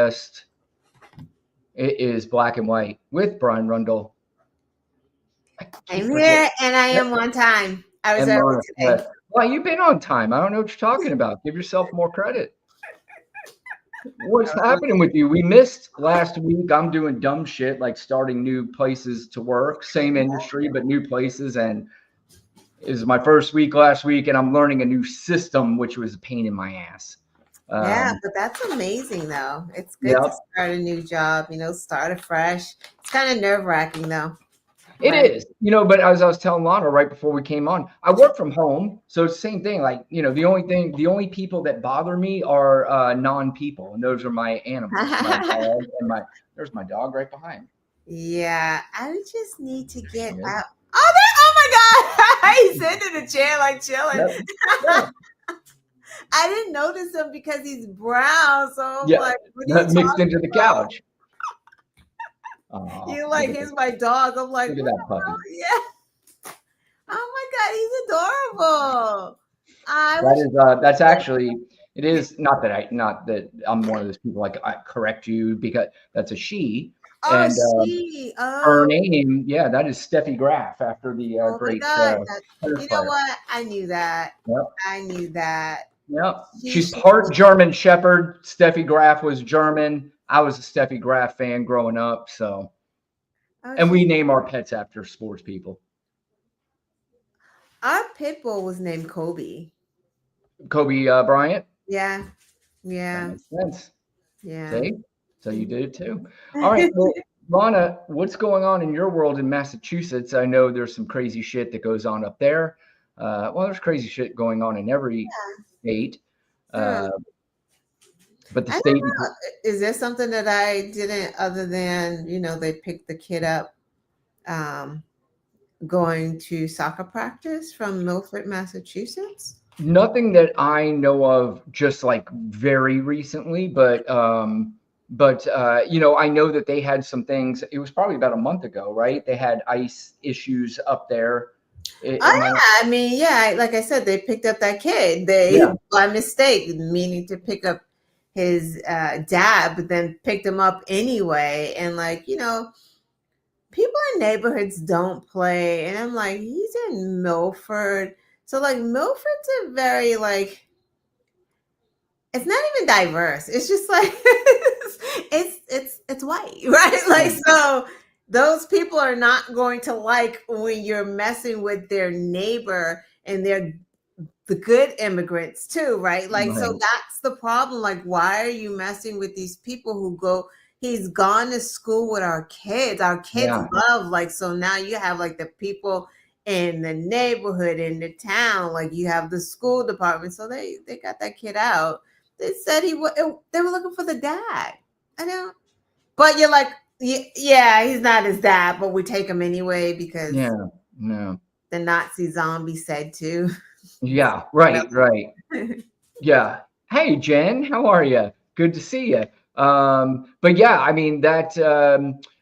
West. It is Black and White with Brian Rundle. I'm here, and I am on time. I was early today. Well, you've been on time. I don't know what you're talking about. Give yourself more credit. What's happening with you? We missed last week. I'm doing dumb shit like starting new places to work, same industry, but new places. And it was my first week last week, and I'm learning a new system, which was a pain in my ass. Yeah, but that's amazing, though. It's good to start a new job, start afresh. It's kind of nerve-wracking, though. It is, but as I was telling Lana right before we came on, I work from home. So it's the same thing. Like, the only people that bother me are non-people. And those are my animals, my dog and there's my dog right behind. Yeah, I just need to get out. Oh my God. He's sitting in the chair, like chilling. Yep. I didn't notice him because he's brown. So I'm like, what are you mixed into the couch. You're like, here's my dog. I'm like, look at that puppy. Yeah. Oh my God, he's adorable. That's actually, it is not that I'm one of those people like I correct you because that's a she. Oh, and she. Her name, that is Steffi Graf after the great. You know what? I knew that. Yep. I knew that. Yep. She's part German Shepherd. Steffi Graf was German. I was a Steffi Graf fan growing up, so. And we name our pets after sports people. Our pit bull was named Kobe. Kobe Bryant? Yeah. That makes sense. Yeah. See? So you did it too. All right. Well, Lana, what's going on in your world in Massachusetts? I know there's some crazy shit that goes on up there. There's crazy shit going on in every state. But the state is there something that I didn't other than they picked the kid up going to soccer practice from Milford, Massachusetts? Nothing that I know of, just like very recently, but I know that they had some things. It was probably about a month ago, right? They had ice issues up there. Like I said, they picked up that kid. They by mistake, meaning to pick up his dad, but then picked him up anyway. And people in neighborhoods don't play. And I'm like, he's in Milford. So Milford's a very it's not even diverse. It's just it's white, right? So those people are not going to like when you're messing with their neighbor, and they're the good immigrants too, right? So that's the problem. Why are you messing with these people who he's gone to school with our kids. Our kids love, so now you have the people in the neighborhood, in the town, you have the school department. So they got that kid out. They said they were looking for the dad. I know. But you're like, yeah, he's not his dad, but we take him anyway because the Nazi zombie said to. Yeah, right. Yeah. Hey, Jen, how are you? Good to see you. But yeah, I mean that.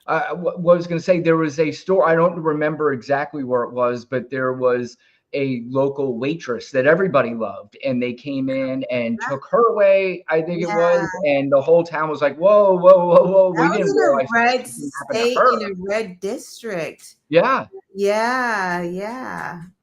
What I was going to say, there was a store. I don't remember exactly where it was, but there was a local waitress that everybody loved, and they came in and took her away. I think it was, and the whole town was like, "Whoa, whoa, whoa, whoa!" We didn't realize a red state in a red district. Yeah.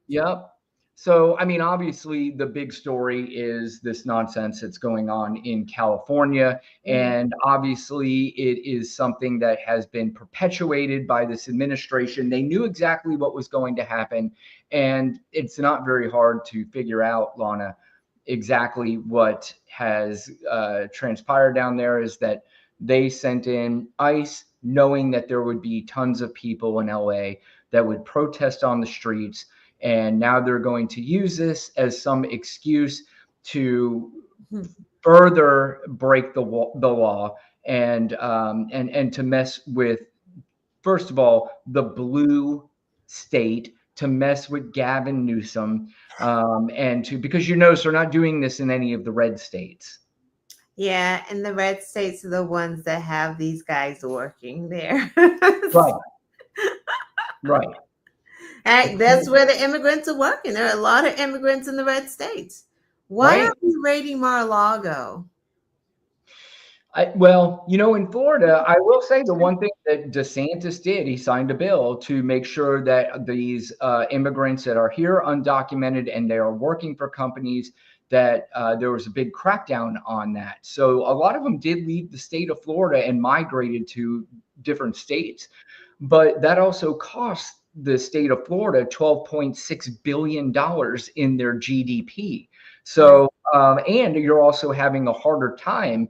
Yep. So, I mean, obviously, the big story is this nonsense that's going on in California. And obviously, it is something that has been perpetuated by this administration. They knew exactly what was going to happen. And it's not very hard to figure out, Lana, exactly what has transpired down there is that they sent in ICE knowing that there would be tons of people in LA that would protest on the streets. And now they're going to use this as some excuse to further break the law and to mess with, first of all, the blue state, to mess with Gavin Newsom, because you notice they're not doing this in any of the red states. Yeah, and the red states are the ones that have these guys working there. Right. That's where the immigrants are working. There are a lot of immigrants in the red states. Why are we raiding Mar-a-Lago? Well, in Florida, I will say the one thing that DeSantis did, he signed a bill to make sure that these immigrants that are here undocumented and they are working for companies, that there was a big crackdown on that. So a lot of them did leave the state of Florida and migrated to different states. But that also cost the state of Florida $12.6 billion in their GDP. Right. So, and you're also having a harder time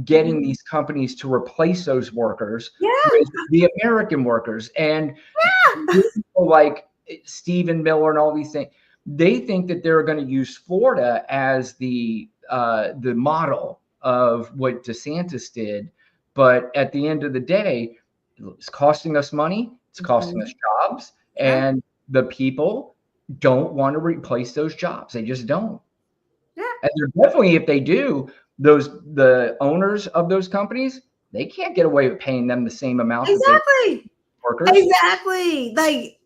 getting Mhm. these companies to replace those workers Yeah. with the American workers. And Yeah. people like Stephen Miller and all these things, they think that they're going to use Florida as the model of what DeSantis did. But at the end of the day, it's costing us money, it's costing us Mhm. jobs, Yeah. and the people don't want to replace those jobs. They just don't. Yeah. And they're definitely, if they do, the owners of those companies, they can't get away with paying them the same amount that they Exactly. workers. Exactly. Like,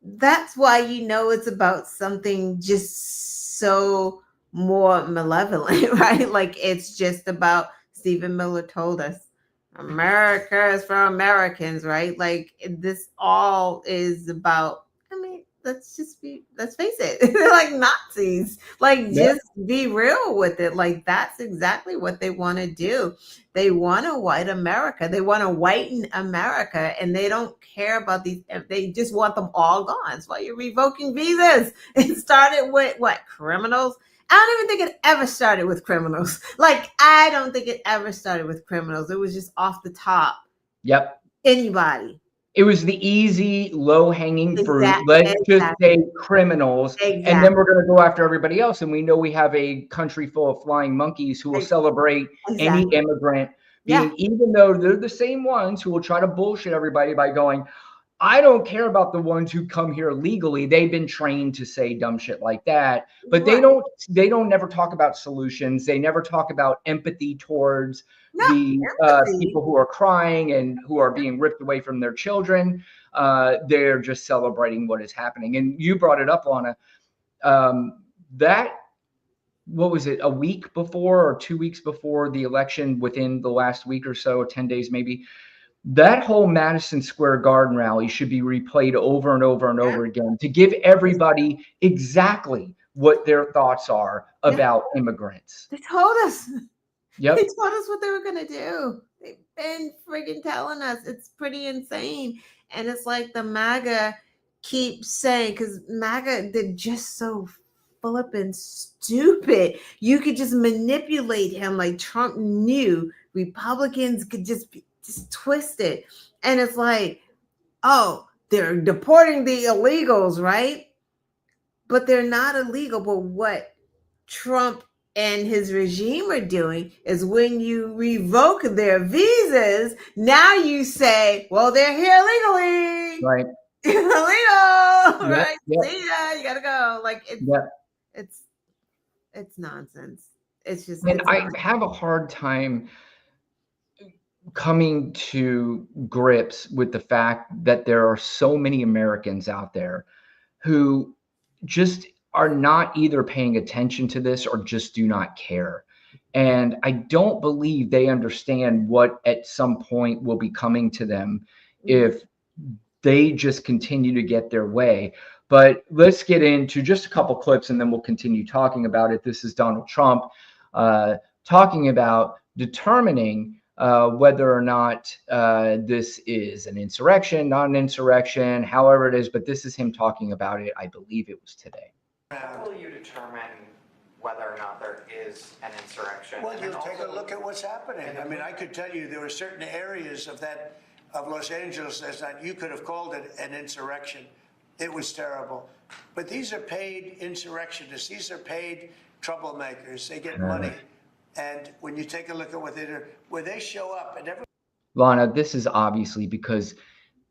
that's why it's about something just so more malevolent, right? Like, it's just about, Stephen Miller told us, America is for Americans, right? Like, this all is about, I mean, let's face it, they're like Nazis. Like, Yeah, just be real with it. Like, that's exactly what they want to do. They want to white America. They want to whiten America, and they don't care about these. They just want them all gone. That's why you're revoking visas. It started with what? Criminals. I don't even think it ever started with criminals. Like, I don't think it ever started with criminals. It was just off the top. yep. Anybody. It was the easy, low-hanging fruit. Exactly. Let's just say Exactly. criminals, and then Exactly. we're gonna go after everybody else, and we know we have a country full of flying monkeys who will celebrate any Exactly. immigrant Yeah. being, even though they're the same ones who will try to bullshit everybody by going, I don't care about the ones who come here legally. They've been trained to say dumb shit like that, but Right. they don't never talk about solutions. They never talk about empathy towards No the empathy. people who are crying and who are being ripped away from their children. They're just celebrating what is happening. And you brought it up, Lana. That, what was it, a week before or 2 weeks before the election, within the last week or so, 10 days maybe, that whole Madison Square Garden rally should be replayed over and over and Yeah. over again to give everybody exactly what their thoughts are Yeah. about immigrants. They told us. They Yep. told us what they were gonna do. They've been friggin' telling us. It's pretty insane. And it's like the MAGA keeps saying, because MAGA, they're just so flippin' stupid. You could just manipulate him, like Trump knew Republicans could just twist it. And it's like, oh, they're deporting the illegals, right? But they're not illegal. But what Trump and his regime are doing is, when you revoke their visas, now you say, well, they're here legally. Right. Illegal, Yep. right? Yep. See ya, you gotta go. Like, Yep. it's it's nonsense. It's just And it's I not. have a hard time coming to grips with the fact that there are so many Americans out there who just are not either paying attention to this or just do not care. And I don't believe they understand what at some point will be coming to them Mhm. if they just continue to get their way. But let's get into just a couple clips and then we'll continue talking about it. This is Donald Trump uh, talking about determining whether or not this is an insurrection, not an insurrection, however it is. But this is him talking about it. I believe it was today. How will you determine whether or not there is an insurrection? Well, you'll take a look at what's happening. I mean, I could tell you there were certain areas of Los Angeles that you could have called it an insurrection. It was terrible. But these are paid insurrectionists. These are paid troublemakers. They get money. And when you take a look at what they do, where they show up and every Lana, this is obviously because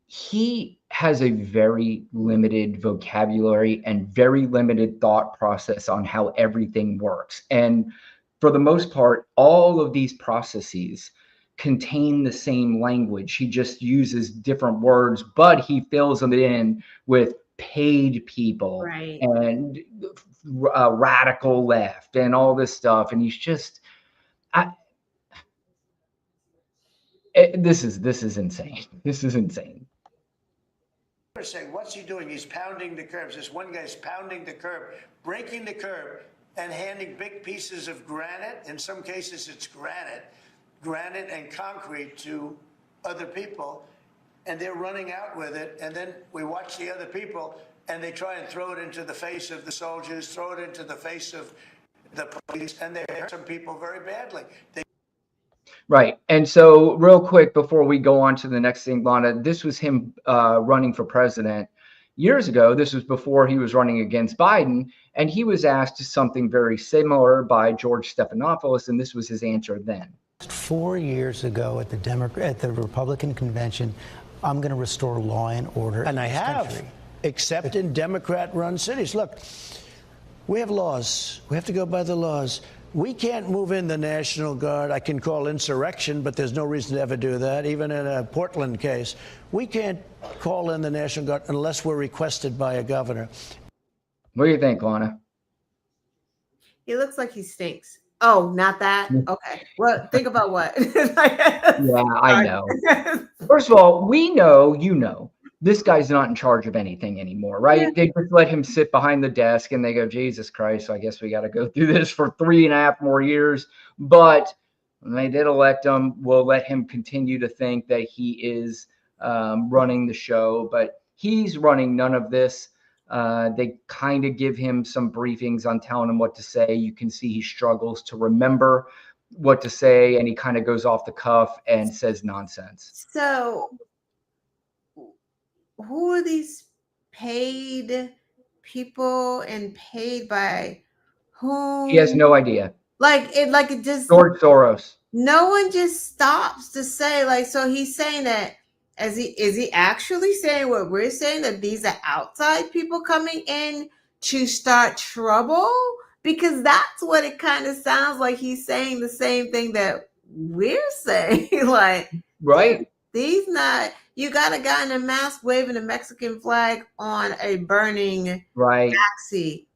he has a very limited vocabulary and very limited thought process on how everything works. And for the most part, all of these processes contain the same language. He just uses different words, but he fills them in with paid people Right. and radical left and all this stuff. And he's just, I, This is insane. This is insane. Saying, what's he doing? He's pounding the curbs. This one guy's pounding the curb, breaking the curb, and handing big pieces of granite. In some cases, it's granite and concrete to other people, and they're running out with it. And then we watch the other people, and they try and throw it into the face of the soldiers, throw it into the face of the police, and they hurt some people very badly. Right. And so real quick before we go on to the next thing, Lana, this was him running for president years ago. This was before he was running against Biden. And he was asked something very similar by George Stephanopoulos. And this was his answer then. 4 years ago at the Republican convention, I'm going to restore law and order. And I have, except in Democrat-run cities. Look, we have laws. We have to go by the laws. We can't move in the National Guard. I can call insurrection, but there's no reason to ever do that, even in a Portland case. We can't call in the National Guard unless we're requested by a governor. What do you think, Lana? He looks like he stinks. Oh, not that? Okay. Well, think about what? Yeah, I know. First of all, we know, you know, this guy's not in charge of anything anymore, right? Yeah. They just let him sit behind the desk and they go, Jesus Christ, so I guess we got to go through this for 3.5 more years. But when they did elect him, we'll let him continue to think that he is running the show, but he's running none of this. They kind of give him some briefings on telling him what to say. You can see he struggles to remember what to say, and he kind of goes off the cuff and says nonsense. So who are these paid people and paid by whom? He has no idea. Like it just George Soros. No one just stops to say, like, so he's saying that is he actually saying what we're saying, that these are outside people coming in to start trouble? Because that's what it kind of sounds like. He's saying the same thing that we're saying. Like, right. These not, you got a guy in a mask waving a Mexican flag on a burning taxi.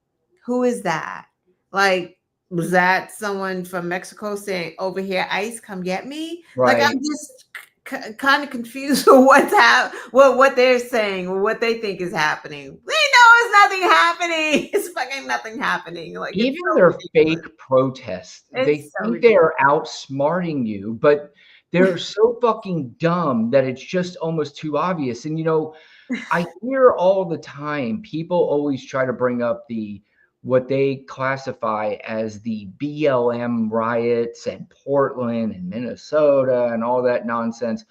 Who is that? Like, was that someone from Mexico saying, over here, ICE, come get me? Right. Like, I'm just kind of confused with what they're saying, or what they think is happening. They know it's nothing happening. It's fucking nothing happening. Like, even their fake protests, they think they're outsmarting you, but they're so fucking dumb that it's just almost too obvious. And, you know, I hear all the time, people always try to bring up what they classify as the BLM riots in Portland and Minnesota and all that nonsense.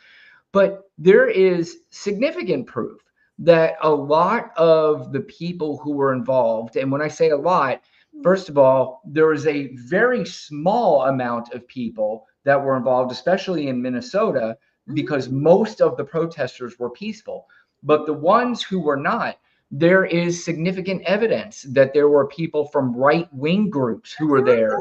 But there is significant proof that a lot of the people who were involved, and when I say a lot, first of all, there was a very small amount of people that were involved, especially in Minnesota, because most of the protesters were peaceful. But the ones who were not, there is significant evidence that there were people from right-wing groups who were there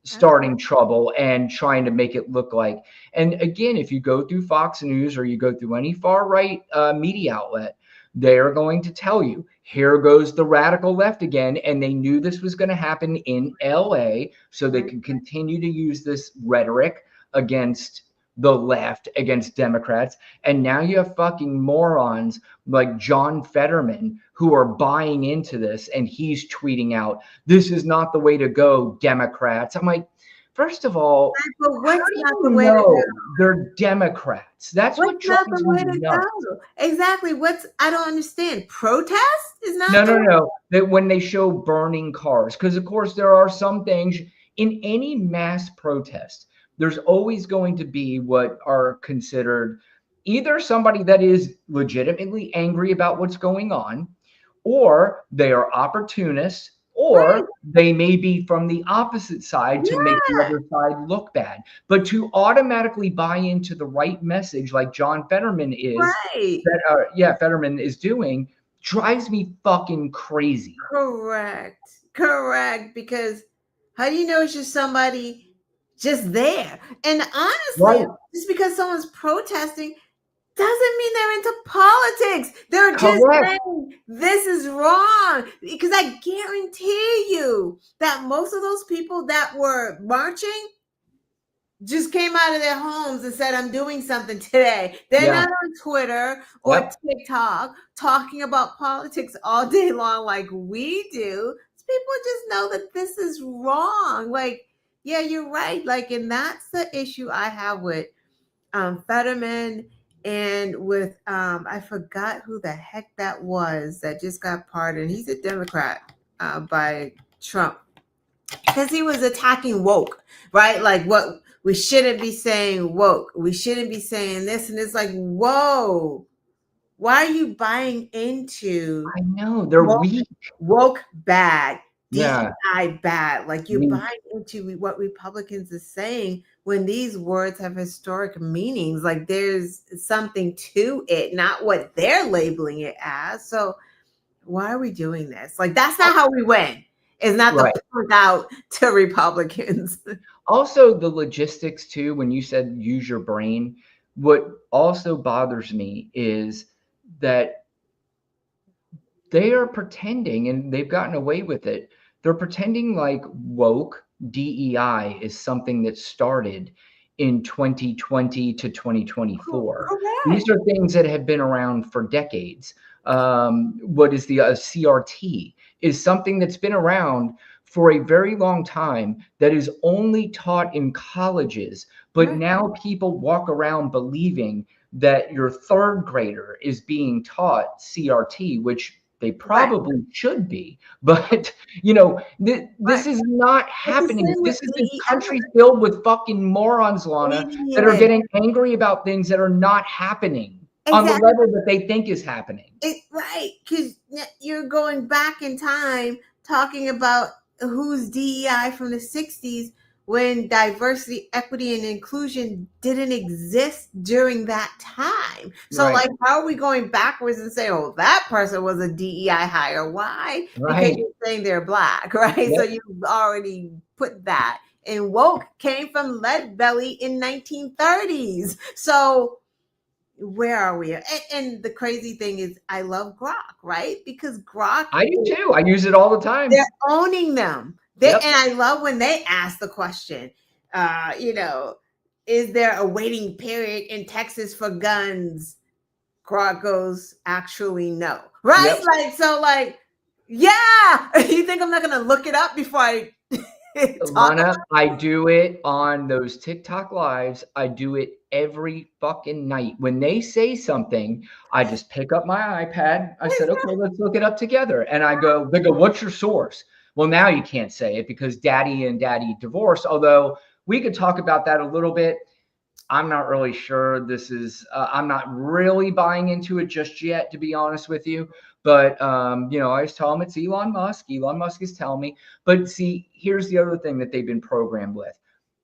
starting trouble and trying to make it look like. And again, if you go through Fox News or you go through any far-right media outlet, they're going to tell you, here goes the radical left again. And they knew this was going to happen in LA, so they could continue to use this rhetoric against the left, against Democrats. And now you have fucking morons like John Fetterman who are buying into this, and he's tweeting out, this is not the way to go, Democrats. I'm like, first of all, but what's not the way to go? They're Democrats. That's what drives the way to go. Exactly. I don't understand. Protest is not. No. That when they show burning cars, because of course there are some things in any mass protest. There's always going to be what are considered either somebody that is legitimately angry about what's going on, or they are opportunists, or they may be from the opposite side to make the other side look bad. But to automatically buy into the right message, like John Fetterman is, Fetterman is doing, drives me fucking crazy. Correct. Because how do you know it's just somebody just there? And honestly, just because someone's protesting doesn't mean they're into politics. They're just saying this is wrong. Because I guarantee you that most of those people that were marching just came out of their homes and said, I'm doing something today. They're Yeah. not on Twitter or Yep. TikTok talking about politics all day long like we do. People just know that this is wrong. Like, yeah, you're right. Like, and that's the issue I have with Fetterman and with I forgot who the heck that was that just got pardoned. He's a Democrat by Trump, because he was attacking woke, right? Like, what we shouldn't be saying woke. We shouldn't be saying this. And it's like, whoa, why are you buying into I know they're weak. woke bad, Yeah. DEI bad? Like, you're Weak. buying into what Republicans are saying when these words have historic meanings. Like, there's something to it, not what they're labeling it as. So why are we doing this? Like, that's not how we win. It's not Right. the point out to Republicans. Also, the logistics too, when you said use your brain, what also bothers me is that they are pretending, and they've gotten away with it. They're pretending like woke DEI is something that started in 2020 to 2024. These Correct. are things that have been around for decades. What is the CRT is something that's been around for a very long time that is only taught in colleges. But Right. now people walk around believing that your third grader is being taught CRT, which they Right. probably should be. But, you know, this Right. is not It's the happening. same with This is a DEI. country filled with fucking morons, Lana, that are Idiot. getting angry about things that are not happening on the Exactly. level that they think is happening. Right. Because you're going back in time talking about who's DEI from the 60s when diversity, equity, and inclusion didn't exist during that time. So, Right. like, how are we going backwards and say, oh, that person was a DEI hire? Why? Because Right. you're saying they're black, right? So Yep. you've already put that. And woke came from lead belly in 1930s. So where are we? And the crazy thing is, I love Grok, right? Because Grok, I do too. I use it all the time. they're owning them. Yep. And I love when they ask the question, you know, is there a waiting period in Texas for guns? Grok goes, actually, no. Right? Yep. Like, so, like, yeah. You think I'm not going to look it up before I talk about Lana, I do it on those TikTok lives. I do it every fucking night. When they say something, I just pick up my iPad. I said, okay, let's look it up together. And they go, what's your source? Well, now you can't say it because daddy and daddy divorced. Although we could talk about that a little bit. I'm not really sure I'm not really buying into it just yet, to be honest with you. But, you know, I just tell them it's Elon Musk. Elon Musk is telling me. But see, here's the other thing that they've been programmed with.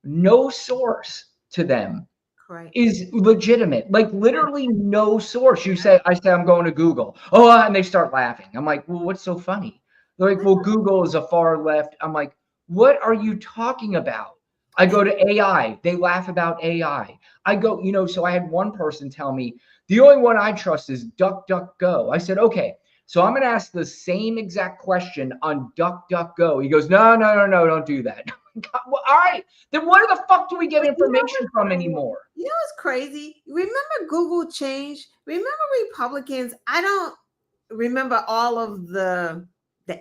No source to them Right. is legitimate. Like literally no source. I say, I'm going to Google. Oh, and they start laughing. I'm like, well, what's so funny? They're like, well, Google is a far left. I'm like, what are you talking about? I go to AI. They laugh about AI. I go, you know, so I had one person tell me the only one I trust is DuckDuckGo. I said, okay, so I'm going to ask the same exact question on DuckDuckGo. He goes, no, don't do that. God, well, all right, then where the fuck do we get information from anymore? You know what's crazy? Remember Google changed? Remember Republicans? I don't remember all of the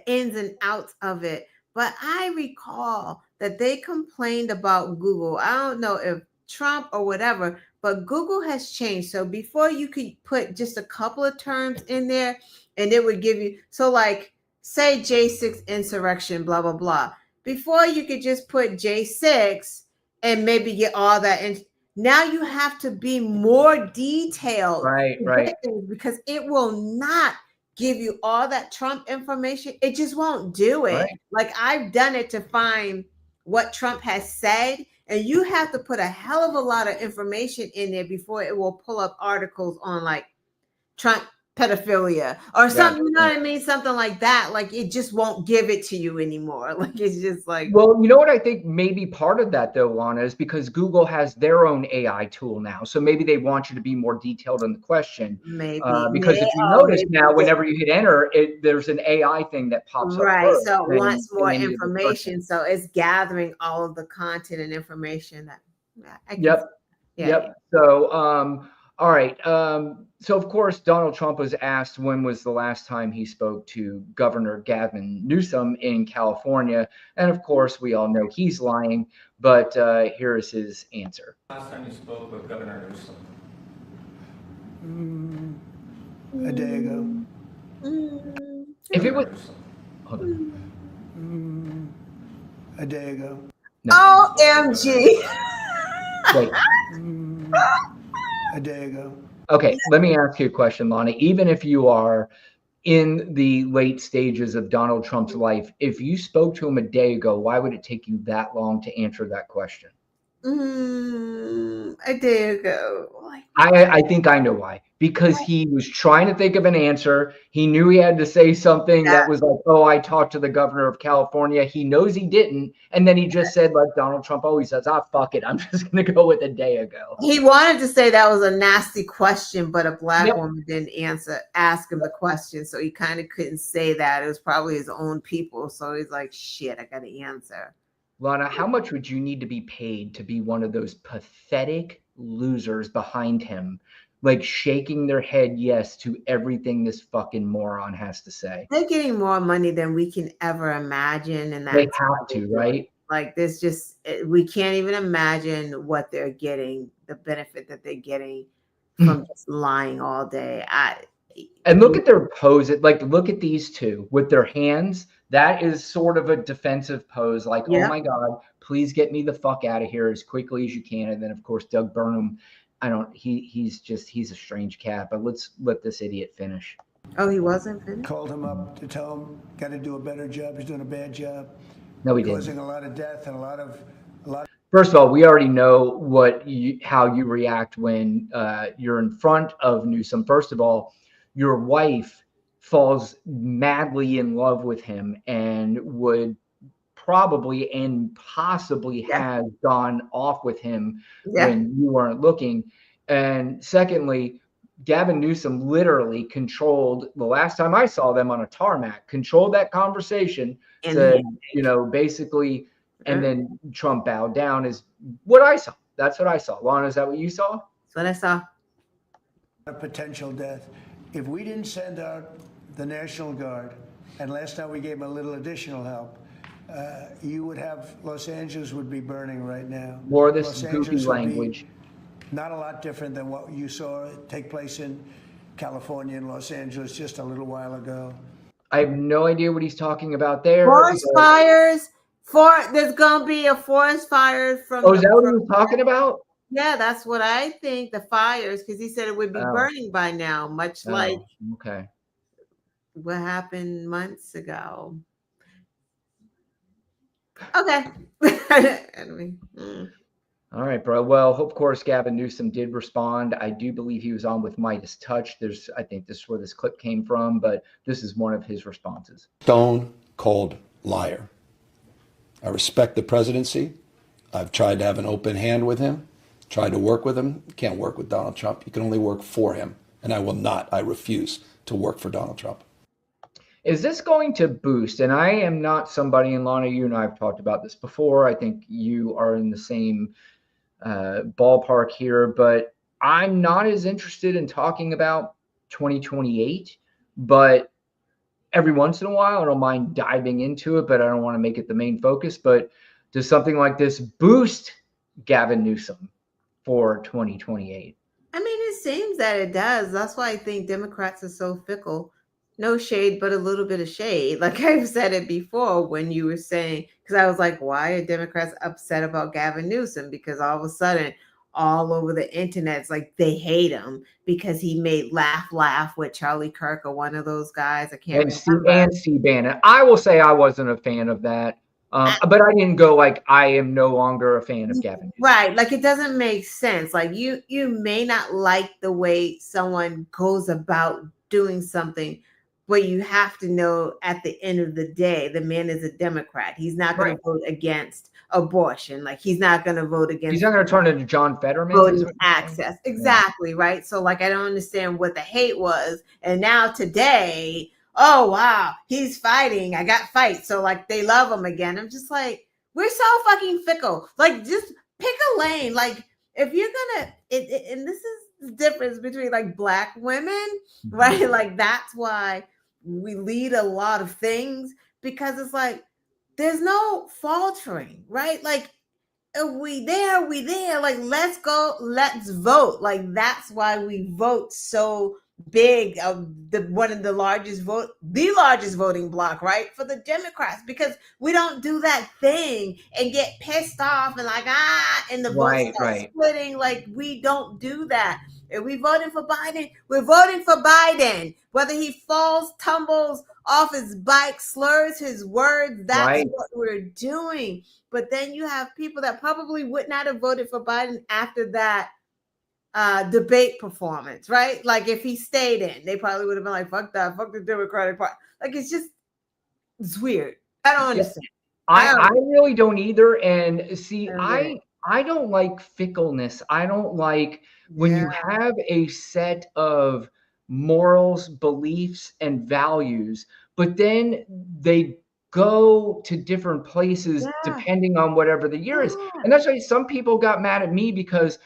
ins and outs of it, but I recall that they complained about Google. I don't know if Trump or whatever, but Google has changed. So before you could put just a couple of terms in there and it would give you, so like say J6 insurrection, blah, blah, blah. Before you could just put J6 and maybe get all that. And now you have to be more detailed. Right. Because it will not give you all that Trump information. It just won't do it. Right. Like I've done it to find what Trump has said, and you have to put a hell of a lot of information in there before it will pull up articles on like Trump pedophilia or something, you know what I mean? Something like that. Like it just won't give it to you anymore. Like it's just like, well, you know what I think maybe part of that though, Lana, is because Google has their own AI tool now. So maybe they want you to be more detailed on the question. Because if you notice now, whenever you hit enter, there's an AI thing that pops up. Right. So it than wants more any of the information. So it's gathering all of the content and information that Yep. Yeah. So, all right. So of course, Donald Trump was asked when was the last time he spoke to Governor Gavin Newsom in California, and of course, we all know he's lying. But here is his answer. Last time you spoke with Governor Newsom? A day ago. If it was, Newsom. hold on. A day ago. No. OMG. Wait. A day ago. Okay, let me ask you a question, Lana. Even if you are in the late stages of Donald Trump's life, if you spoke to him a day ago, why would it take you that long to answer that question? A day ago. I think I know why. Because he was trying to think of an answer. He knew he had to say something that was like, oh, I talked to the governor of California. He knows he didn't. And then he just said, like Donald Trump always says, fuck it. I'm just going to go with a day ago. He wanted to say that was a nasty question, but a black Yep. woman didn't ask him the question. So he kind of couldn't say that. It was probably his own people. So he's like, shit, I got to answer. Lana, how much would you need to be paid to be one of those pathetic losers behind him, like shaking their head yes to everything this fucking moron has to say? They're getting more money than we can ever imagine. And They that's have to, right? like there's just, we can't even imagine what they're getting, the benefit that they're getting from just lying all day. And look at their pose. Like, look at these two with their hands. That is sort of a defensive pose. Like, Yeah. oh my God, please get me the fuck out of here as quickly as you can. And then, of course, Doug Burnham. He's a strange cat. But let's let this idiot finish. Oh, he wasn't finished? Called him up to tell him, got to do a better job. He's doing a bad job. No, he didn't. Causing a lot of death and a lot of. First of all, we already know how you react when you're in front of Newsom. First of all, your wife falls madly in love with him and would probably and possibly has gone off with him when you weren't looking. And secondly, Gavin Newsom literally controlled, the last time I saw them on a tarmac, controlled that conversation, said, basically, and then Trump bowed down is what I saw. That's what I saw. Lana, is that what you saw? That's what I saw. A potential death. If we didn't send out the National Guard, and last time we gave them a little additional help, you would have, Los Angeles would be burning right now. More of this Los goofy Angeles would be language. not a lot different than what you saw take place in California and Los Angeles just a little while ago. I have no idea what he's talking about there. Forest fires. There's gonna be a forest fire from. Oh, is that what he was talking about? Yeah, that's what I think. The fires, because he said it would be burning by now, much like what happened months ago. Okay. All right, bro. Well, of course, Gavin Newsom did respond. I do believe he was on with Midas Touch. I think this is where this clip came from, but this is one of his responses. Stone cold liar. I respect the presidency. I've tried to have an open hand with him, tried to work with him. You can't work with Donald Trump. You can only work for him. And I will not. I refuse to work for Donald Trump. Is this going to boost? And I am not somebody, and Lana, you and I have talked about this before. I think you are in the same ballpark here, but I'm not as interested in talking about 2028. But every once in a while, I don't mind diving into it, but I don't want to make it the main focus. But does something like this boost Gavin Newsom for 2028? I mean, it seems that it does. That's why I think Democrats are so fickle. No shade, but a little bit of shade. Like I've said it before when you were saying, because I was like, why are Democrats upset about Gavin Newsom? Because all of a sudden, all over the internet, it's like they hate him because he made laugh with Charlie Kirk or one of those guys. I can't remember. And Steve Bannon. I will say I wasn't a fan of that. But I didn't go like I am no longer a fan of Gavin. Right. Like it doesn't make sense. Like you may not like the way someone goes about doing something, but you have to know at the end of the day, the man is a Democrat. He's not going to vote against abortion. Like he's not going to vote against. He's not going to turn into John Fetterman. Voting access. Exactly. Yeah. Right. So like, I don't understand what the hate was. And now today, oh, wow, he's fighting. I got fight. So like they love him again. I'm just like, we're so fucking fickle. Like just pick a lane. Like if you're gonna, and this is the difference between like Black women, right? Like that's why we lead a lot of things, because it's like there's no faltering, right? Like we there, like let's go, let's vote. Like that's why we vote so big, of the one of the largest voting bloc, right, for the Democrats, because we don't do that thing and get pissed off and like and the votes start splitting. Like we don't do that. If we voting for Biden, we're voting for Biden, whether he falls, tumbles off his bike, slurs his words. That's what we're doing. But then you have people that probably would not have voted for Biden after that debate performance, right? Like if he stayed in, they probably would have been like, fuck that, fuck the Democratic Party. Like it's weird. I don't understand. I really don't either. And see, I don't like fickleness. I don't like when you have a set of morals, beliefs, and values, but then they go to different places depending on whatever the year is. And that's why some people got mad at me because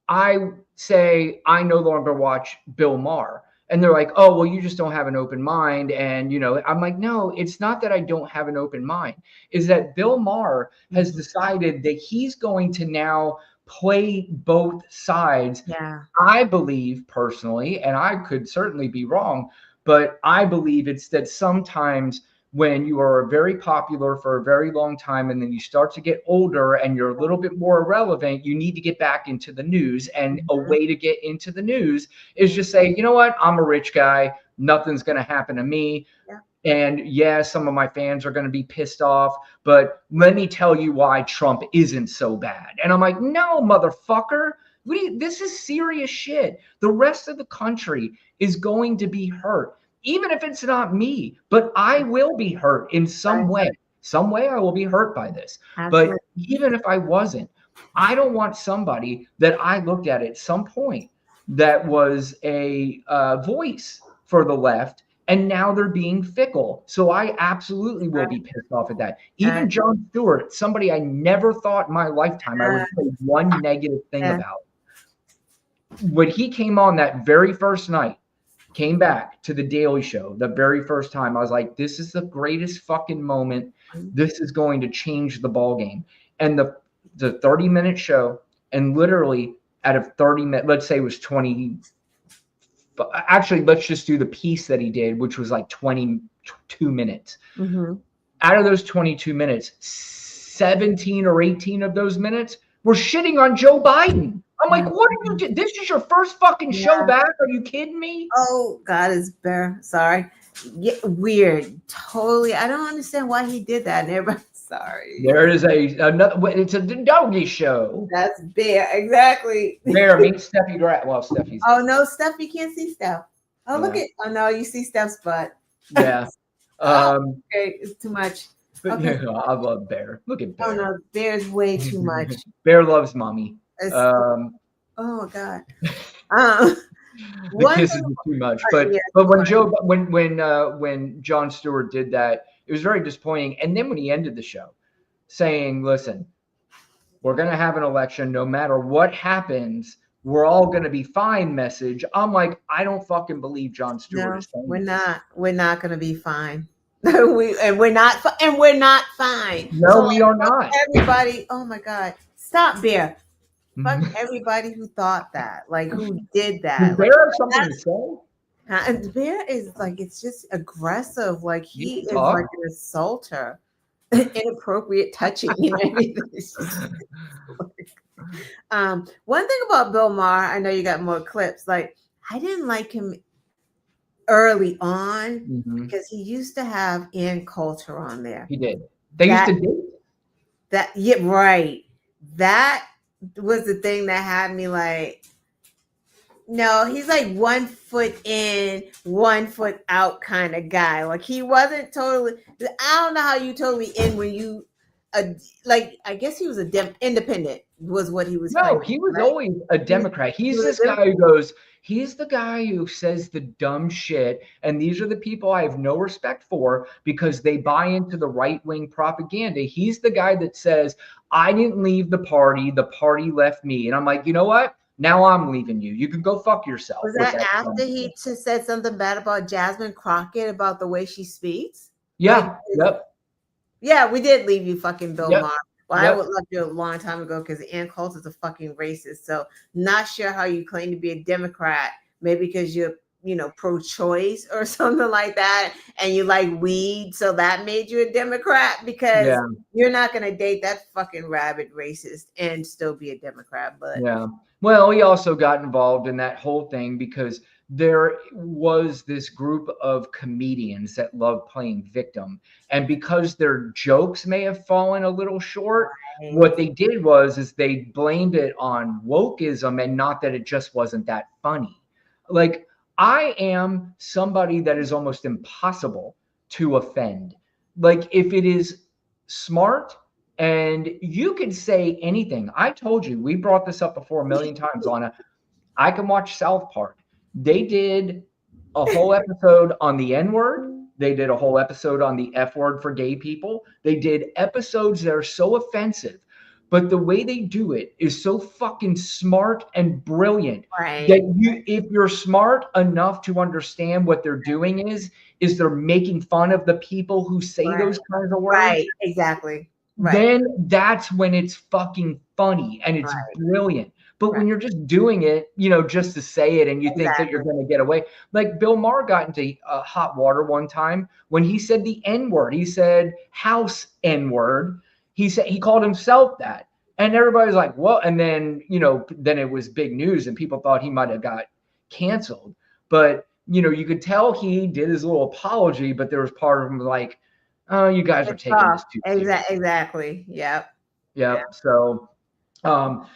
I say I no longer watch Bill Maher. And they're like, oh, well, you just don't have an open mind. And, I'm like, no, it's not that I don't have an open mind. Is that Bill Maher has decided that he's going to now play both sides. Yeah. I believe personally, and I could certainly be wrong, but I believe it's that sometimes when you are very popular for a very long time and then you start to get older and you're a little bit more irrelevant, you need to get back into the news. And a way to get into the news is just say, you know what, I'm a rich guy. Nothing's going to happen to me. Yeah. And yeah, some of my fans are going to be pissed off, but let me tell you why Trump isn't so bad. And I'm like, no, motherfucker. This is serious shit. The rest of the country is going to be hurt. Even if it's not me, but I will be hurt in some way. Some way I will be hurt by this. Absolutely. But even if I wasn't, I don't want somebody that I looked at some point that was a voice for the left, and now they're being fickle. So I absolutely will be pissed off at that. Even Jon Stewart, somebody I never thought in my lifetime I would say one negative thing about. When he came on that very first night, came back to the Daily Show the very first time, I was like, this is the greatest fucking moment. This is going to change the ball game. And the 30-minute show, and literally out of 30 minutes, let's say it was 20. Actually, let's just do the piece that he did, which was like 22 minutes. Mm-hmm. Out of those 22 minutes, 17 or 18 of those minutes were shitting on Joe Biden. I'm like, what are you doing? This is your first fucking show back? Are you kidding me? Oh, God is bear. Sorry. Yeah, weird. Totally. I don't understand why he did that. And everybody, sorry. There is another. It's a doggy show. That's Bear. Exactly. Bear meets Steffi Graf. Well, Steffi's. Oh, no, Steph, you can't see Steph. Oh, look at. Oh, no, you see Steph's butt. Yeah. Okay, it's too much. Okay. Yeah, I love Bear. Look at Bear. Oh, no, Bear's way too much. Bear loves mommy. Oh God. The kisses are too much. But when Jon Stewart did that, it was very disappointing. And then when he ended the show saying, listen, we're gonna have an election, no matter what happens, we're all gonna be fine message. I'm like, I don't fucking believe Jon Stewart is saying we're not gonna be fine. we're not fine. No, so we are not. Everybody, oh my God. Stop, Bear. Fuck everybody who thought that, like who did that. Does Bear have something to say? And Bear is like, it's just aggressive. Like he is like an assaulter, inappropriate touching and everything. One thing about Bill Maher, I know you got more clips. Like I didn't like him early on because he used to have Ann Coulter on there. He did. They used to do that. Yeah, right. That was the thing that had me like, no, he's like 1 foot in, 1 foot out kind of guy. Like he wasn't totally, I don't know how you totally in when you like I guess he was independent was what he was No, claiming. he was right? always a Democrat. He's this guy who goes, he's the guy who says the dumb shit. And these are the people I have no respect for because they buy into the right-wing propaganda. He's the guy that says, I didn't leave the party left me. And I'm like, you know what? Now I'm leaving you. You can go fuck yourself. Was With that after he just said something bad about Jasmine Crockett about the way she speaks? Yeah. Yep. Yeah, we did leave you, fucking Bill Yep. Maher. Well, Yep. I would love you a long time ago because Ann Coulter's a fucking racist. So not sure how you claim to be a Democrat, maybe because you're, pro-choice or something like that, and you like weed, so that made you a Democrat because you're not gonna date that fucking rabid racist and still be a Democrat. But yeah. Well, he also got involved in that whole thing because there was this group of comedians that love playing victim. And because their jokes may have fallen a little short, what they did is they blamed it on wokeism and not that it just wasn't that funny. Like, I am somebody that is almost impossible to offend. Like, if it is smart, and you can say anything. I told you, we brought this up before a million times, Lana. I can watch South Park. They did a whole episode on the N word. They did a whole episode on the F word for gay people. They did episodes that are so offensive, but the way they do it is so fucking smart and brilliant that if you're smart enough to understand what they're doing is they're making fun of the people who say those kinds of words. Right, exactly. Then that's when it's fucking funny and it's brilliant. But when you're just doing it, just to say it and you think that you're going to get away. Like Bill Maher got into hot water one time when he said the N word. He said house N word. He called himself that. And everybody's like, well, and then, then it was big news and people thought he might have got canceled. But, you could tell he did his little apology, but there was part of him like, oh, you guys are taking this too seriously. Exactly. Yep. So, all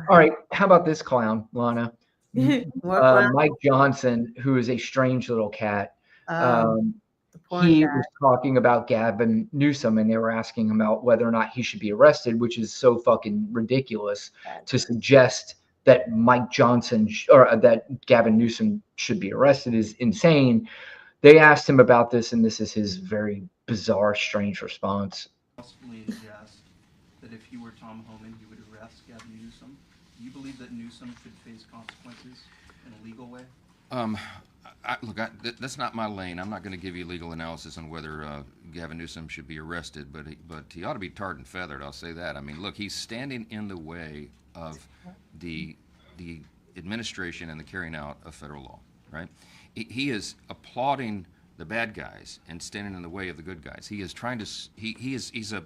right. How about this clown, Lana? Mike Johnson, who is a strange little cat. He was talking about Gavin Newsom, and they were asking him about whether or not he should be arrested, which is so fucking ridiculous to suggest that Mike Johnson or that Gavin Newsom should be arrested is insane. They asked him about this, and this is his very bizarre, strange response. Possibly suggest that if you were Tom Homan, you would arrest Gavin Newsom. Do you believe that Newsom should face consequences in a legal way? Look, that's not my lane. I'm not going to give you legal analysis on whether Gavin Newsom should be arrested, but he ought to be tarred and feathered. I'll say that. I mean, look, he's standing in the way of the administration and the carrying out of federal law, right? He is applauding the bad guys and standing in the way of the good guys. He is trying to. He's a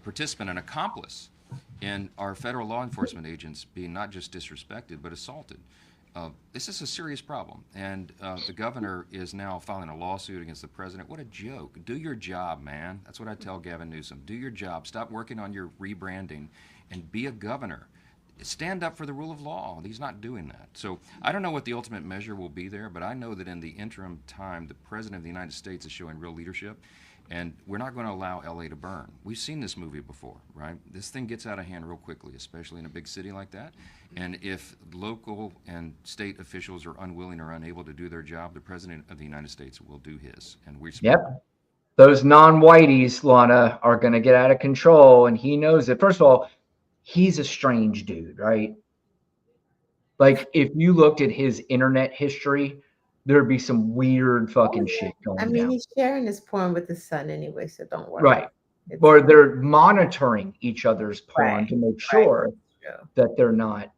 participant, an accomplice in our federal law enforcement agents being not just disrespected but assaulted. This is a serious problem, and the governor is now filing a lawsuit against the president. What a joke. Do your job, man. That's what I tell Gavin Newsom. Do your job. Stop working on your rebranding and be a governor. Stand up for the rule of law. He's not doing that. So I don't know what the ultimate measure will be there, but I know that in the interim time, the president of the United States is showing real leadership, and we're not going to allow LA to burn. We've seen this movie before, right? This thing gets out of hand real quickly, especially in a big city like that. And if local and state officials are unwilling or unable to do their job, the president of the United States will do his. And we those non-whiteys, Lana, are going to get out of control, and he knows it. First of all, he's a strange dude, right? Like, if you looked at his internet history, there'd be some weird fucking shit going on. I mean, he's sharing his porn with his son anyway, so don't worry. Right. Or they're monitoring each other's porn to make sure that they're not.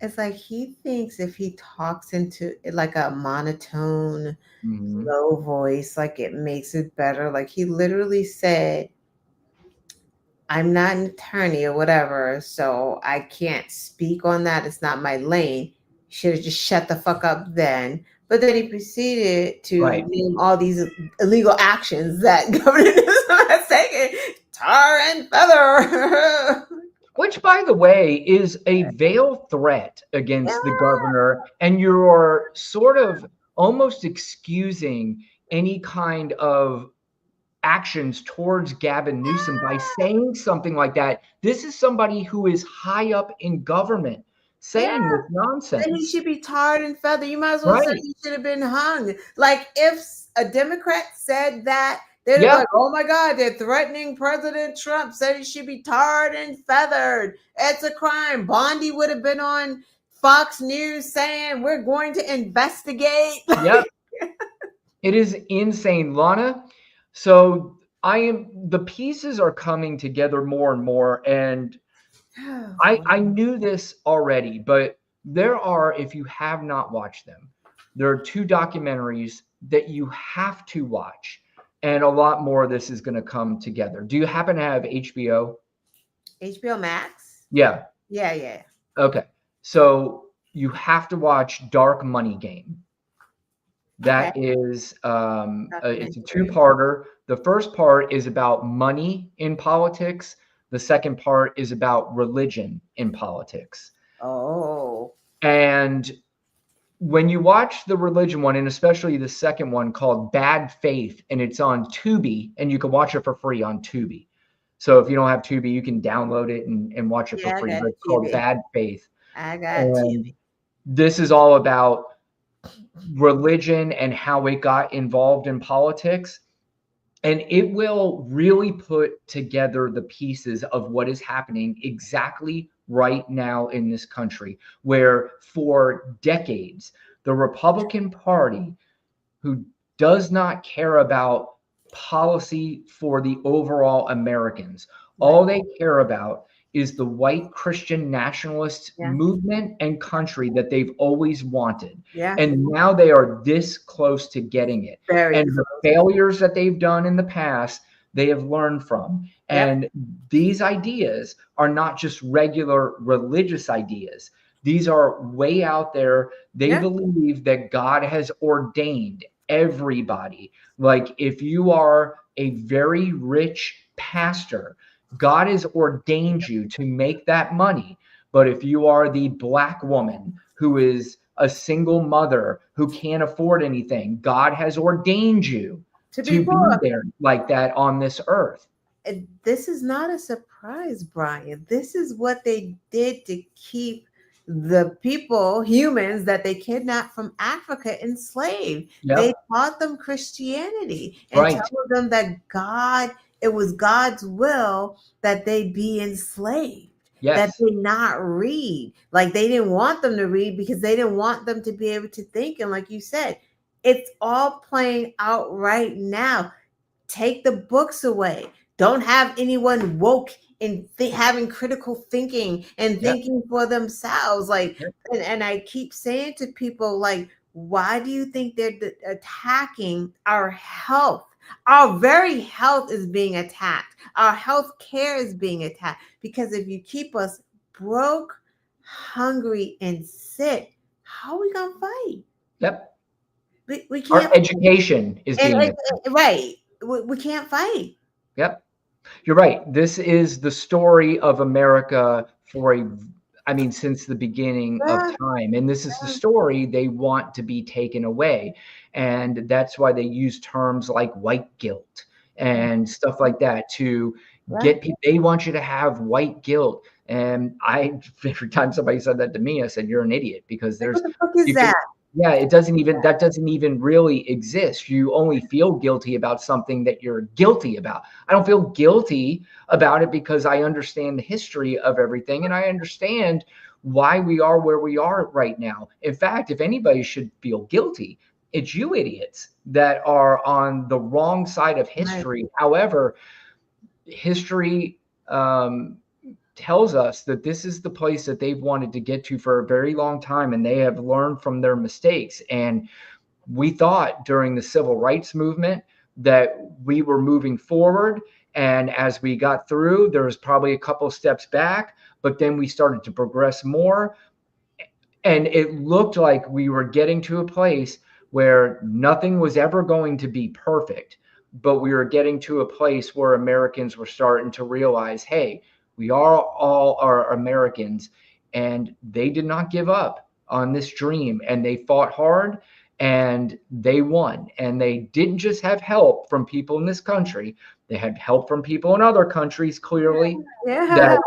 It's like he thinks if he talks into like a monotone, low voice, like it makes it better. Like he literally said, I'm not an attorney or whatever, so I can't speak on that. It's not my lane. Should have just shut the fuck up then. But then he proceeded to name all these illegal actions that Governor Newsom has taken. Tar and feather. Which, by the way, is a veiled threat against the governor. And you're sort of almost excusing any kind of actions towards Gavin Newsom by saying something like that. This is somebody who is high up in government saying this Then he nonsense. should be tarred and feathered. You might as well say Right. he should have been hung. Like if a Democrat said that, they'd be Yeah. like, "Oh my God, they're threatening President Trump. Said he should be tarred and feathered. It's a crime." Bondi would have been on Fox News saying, "We're going to investigate." Yep. It is insane, Lana. So the pieces are coming together more and more, and I knew this already, but there are, if you have not watched them, there are 2 documentaries that you have to watch, and a lot more of this is going to come together. Do you happen to have HBO? HBO Max. Yeah. Yeah. Okay. So you have to watch Dark Money Game. That is, it's a Documentary. 2-parter. The first part is about money in politics. The second part is about religion in politics. Oh. And when you watch the religion one, and especially the second one called Bad Faith, and it's on Tubi, and you can watch it for free on Tubi. So if you don't have Tubi, you can download it and watch it Yeah, for I free. got But it's called TV. Bad Faith. I got And TV. this is all about religion and how it got involved in politics. And it will really put together the pieces of what is happening exactly right now in this country, where for decades, the Republican Party, who does not care about policy for the overall Americans, all they care about is the white Christian nationalist Yeah. movement and country that they've always wanted. Yeah. And now they are this close to getting it. Very And the failures that they've done in the past, they have learned from. Yep. And these ideas are not just regular religious ideas. These are way out there. They Yeah. believe that God has ordained everybody. Like if you are a very rich pastor, God has ordained you to make that money. But if you are the Black woman who is a single mother who can't afford anything, God has ordained you To to be be poor. there like that on this earth. This is not a surprise, Brian. This is what they did to keep the people, humans that they kidnapped from Africa, enslaved. Yep. They taught them Christianity and Right. told them that it was God's will that they be enslaved. That Yes. they not read. Like they didn't want them to read because they didn't want them to be able to think. And like you said, it's all playing out right now. Take the books away. Don't have anyone woke and having critical thinking and thinking for themselves. Like, and I keep saying to people, like, why do you think they're attacking our health? Our very health is being attacked. Our health care is being attacked because if you keep us broke, hungry, and sick, how are we gonna fight? Yep. We Our can't. education is being attacked. Right. We can't fight. Yep. You're right. This is the story of America since the beginning of time. And this is the story they want to be taken away. And that's why they use terms like white guilt and stuff like that to get people. They want you to have white guilt. And every time somebody said that to me, I said, you're an idiot, because there's, what the fuck is that? Yeah, that doesn't even really exist. You only feel guilty about something that you're guilty about. I don't feel guilty about it because I understand the history of everything, and I understand why we are where we are right now. In fact, if anybody should feel guilty, it's you idiots that are on the wrong side of history. However, history tells us that this is the place that they've wanted to get to for a very long time, and they have learned from their mistakes. And we thought during the civil rights movement that we were moving forward, and as we got through, there was probably a couple of steps back, but then we started to progress more, and it looked like we were getting to a place where nothing was ever going to be perfect, but we were getting to a place where Americans were starting to realize, hey, we all are Americans, and they did not give up on this dream, and they fought hard, and they won. And they didn't just have help from people in this country; they had help from people in other countries, clearly, Yeah.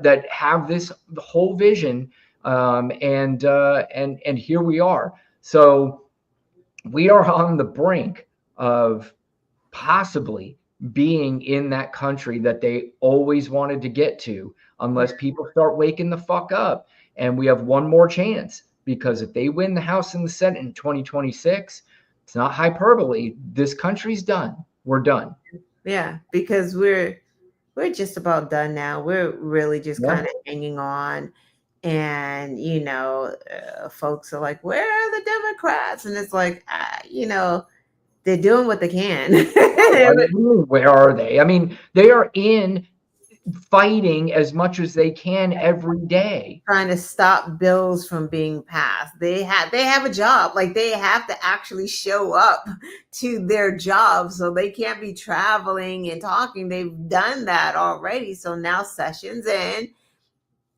that have this whole vision. And here we are. So we are on the brink of possibly being in that country that they always wanted to get to, unless people start waking the fuck up. And we have one more chance, because if they win the House and the Senate in 2026, it's not hyperbole. This country's done. We're done. Yeah, because we're just about done now. We're really just Yeah. kind of hanging on. And, folks are like, where are the Democrats? And it's like, they're doing what they can. Where are they? I mean, they are in fighting as much as they can every day. Trying to stop bills from being passed. They have a job. Like, they have to actually show up to their job, so they can't be traveling and talking. They've done that already. So now session's in.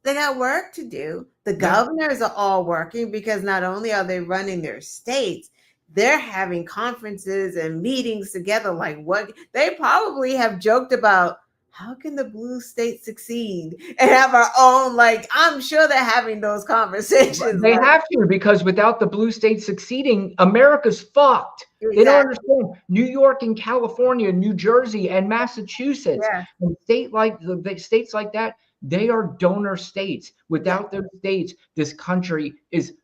They got work to do. The governors are all working, because not only are they running their states, they're having conferences and meetings together. Like, what they probably have joked about, how can the blue state succeed and have our own, like, I'm sure they're having those conversations. They have to, because without the blue states succeeding, America's fucked. Exactly. They don't understand. New York and California, New Jersey and Massachusetts, and states like that, they are donor states. Without those states, this country is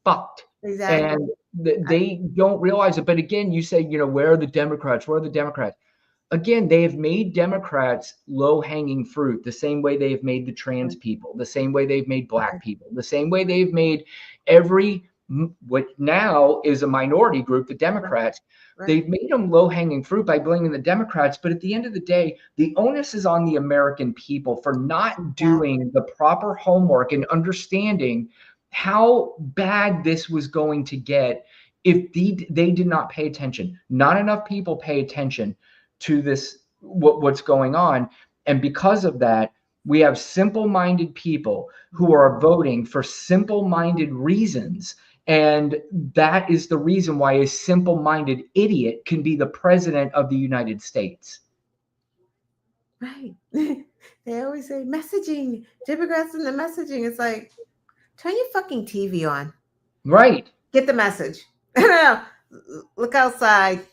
fucked. Exactly. And they don't realize it. But again, you say, where are the Democrats? Where are the Democrats? Again, they have made Democrats low-hanging fruit, the same way they have made the trans people, the same way they've made black people, the same way they've made what now is a minority group, the Democrats. They've made them low-hanging fruit by blaming the Democrats. But at the end of the day, the onus is on the American people for not doing the proper homework and understanding how bad this was going to get if they did not pay attention. Not enough people pay attention to this, what's going on. And because of that, we have simple-minded people who are voting for simple-minded reasons. And that is the reason why a simple-minded idiot can be the president of the United States. Right. They always say messaging, Democrats and the messaging. It's like, turn your fucking TV on. Right. Get the message. Look outside.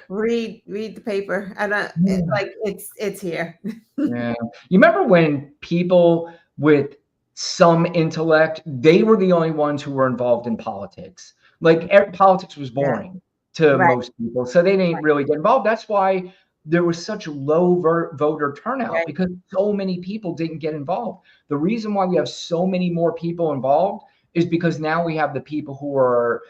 Read the paper. I don't like it's here. Yeah. You remember when people with some intellect, they were the only ones who were involved in politics. Like, politics was boring to most people, so they didn't really get involved. That's why there was such low voter turnout, because so many people didn't get involved. The reason why we have so many more people involved is because now we have the people who are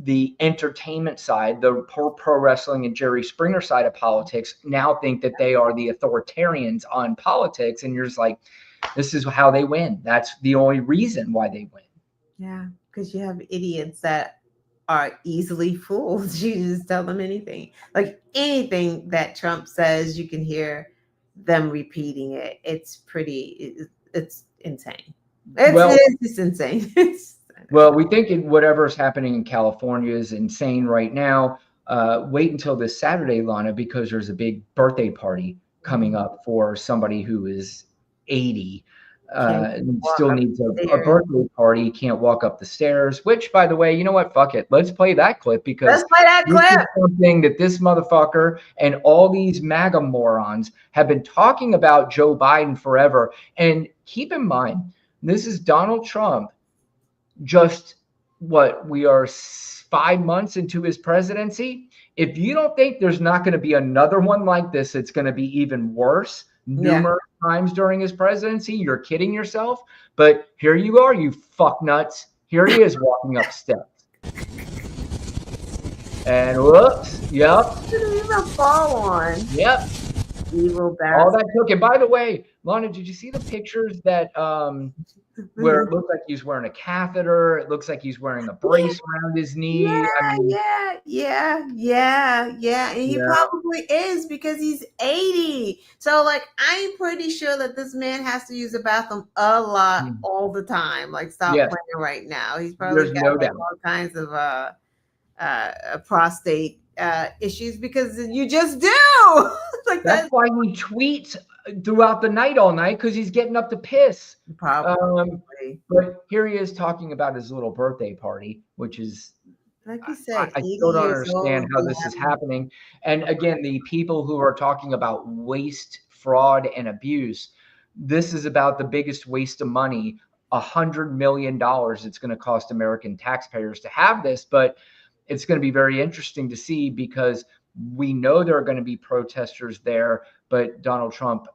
the entertainment side, the pro wrestling and Jerry Springer side of politics, now think that they are the authoritarians on politics. And you're just like, this is how they win. That's the only reason why they win. Yeah, because you have idiots that are easily fooled. You just tell them anything. Like, anything that Trump says, you can hear them repeating it. It's insane. It's just insane. Well, we think whatever's happening in California is insane right now. Wait until this Saturday, Lana, because there's a big birthday party coming up for somebody who is 80. Still needs a birthday party, can't walk up the stairs, which, by the way, you know what? Fuck it. Let's play that clip, because this is something that this motherfucker and all these MAGA morons have been talking about Joe Biden forever. And keep in mind, this is Donald Trump. Just we are 5 months into his presidency. If you don't think there's not going to be another one like this, it's going to be even worse numerous times during his presidency, you're kidding yourself. But here you are, you fuck nuts. Here he is walking up steps. And whoops, yep. Didn't even fall on. Yep. Evil bastard. All that took. And by the way, Lana, did you see the pictures that where it looks like he's wearing a catheter? It looks like he's wearing a brace around his knee. Yeah. And he probably is, because he's 80. So, like, I'm pretty sure that this man has to use the bathroom a lot all the time. Like, stop playing right now. He's probably got all kinds of prostate issues because you just do. Like That's why he tweets throughout the night all night, because he's getting up to piss. probably. But here he is talking about his little birthday party, which is, Like you said, I 80 still don't years understand old. how this is happening. And again, the people who are talking about waste, fraud, and abuse, this is about the biggest waste of money, $100 million it's going to cost American taxpayers to have this. But it's going to be very interesting to see, because we know there are going to be protesters there, but Donald Trump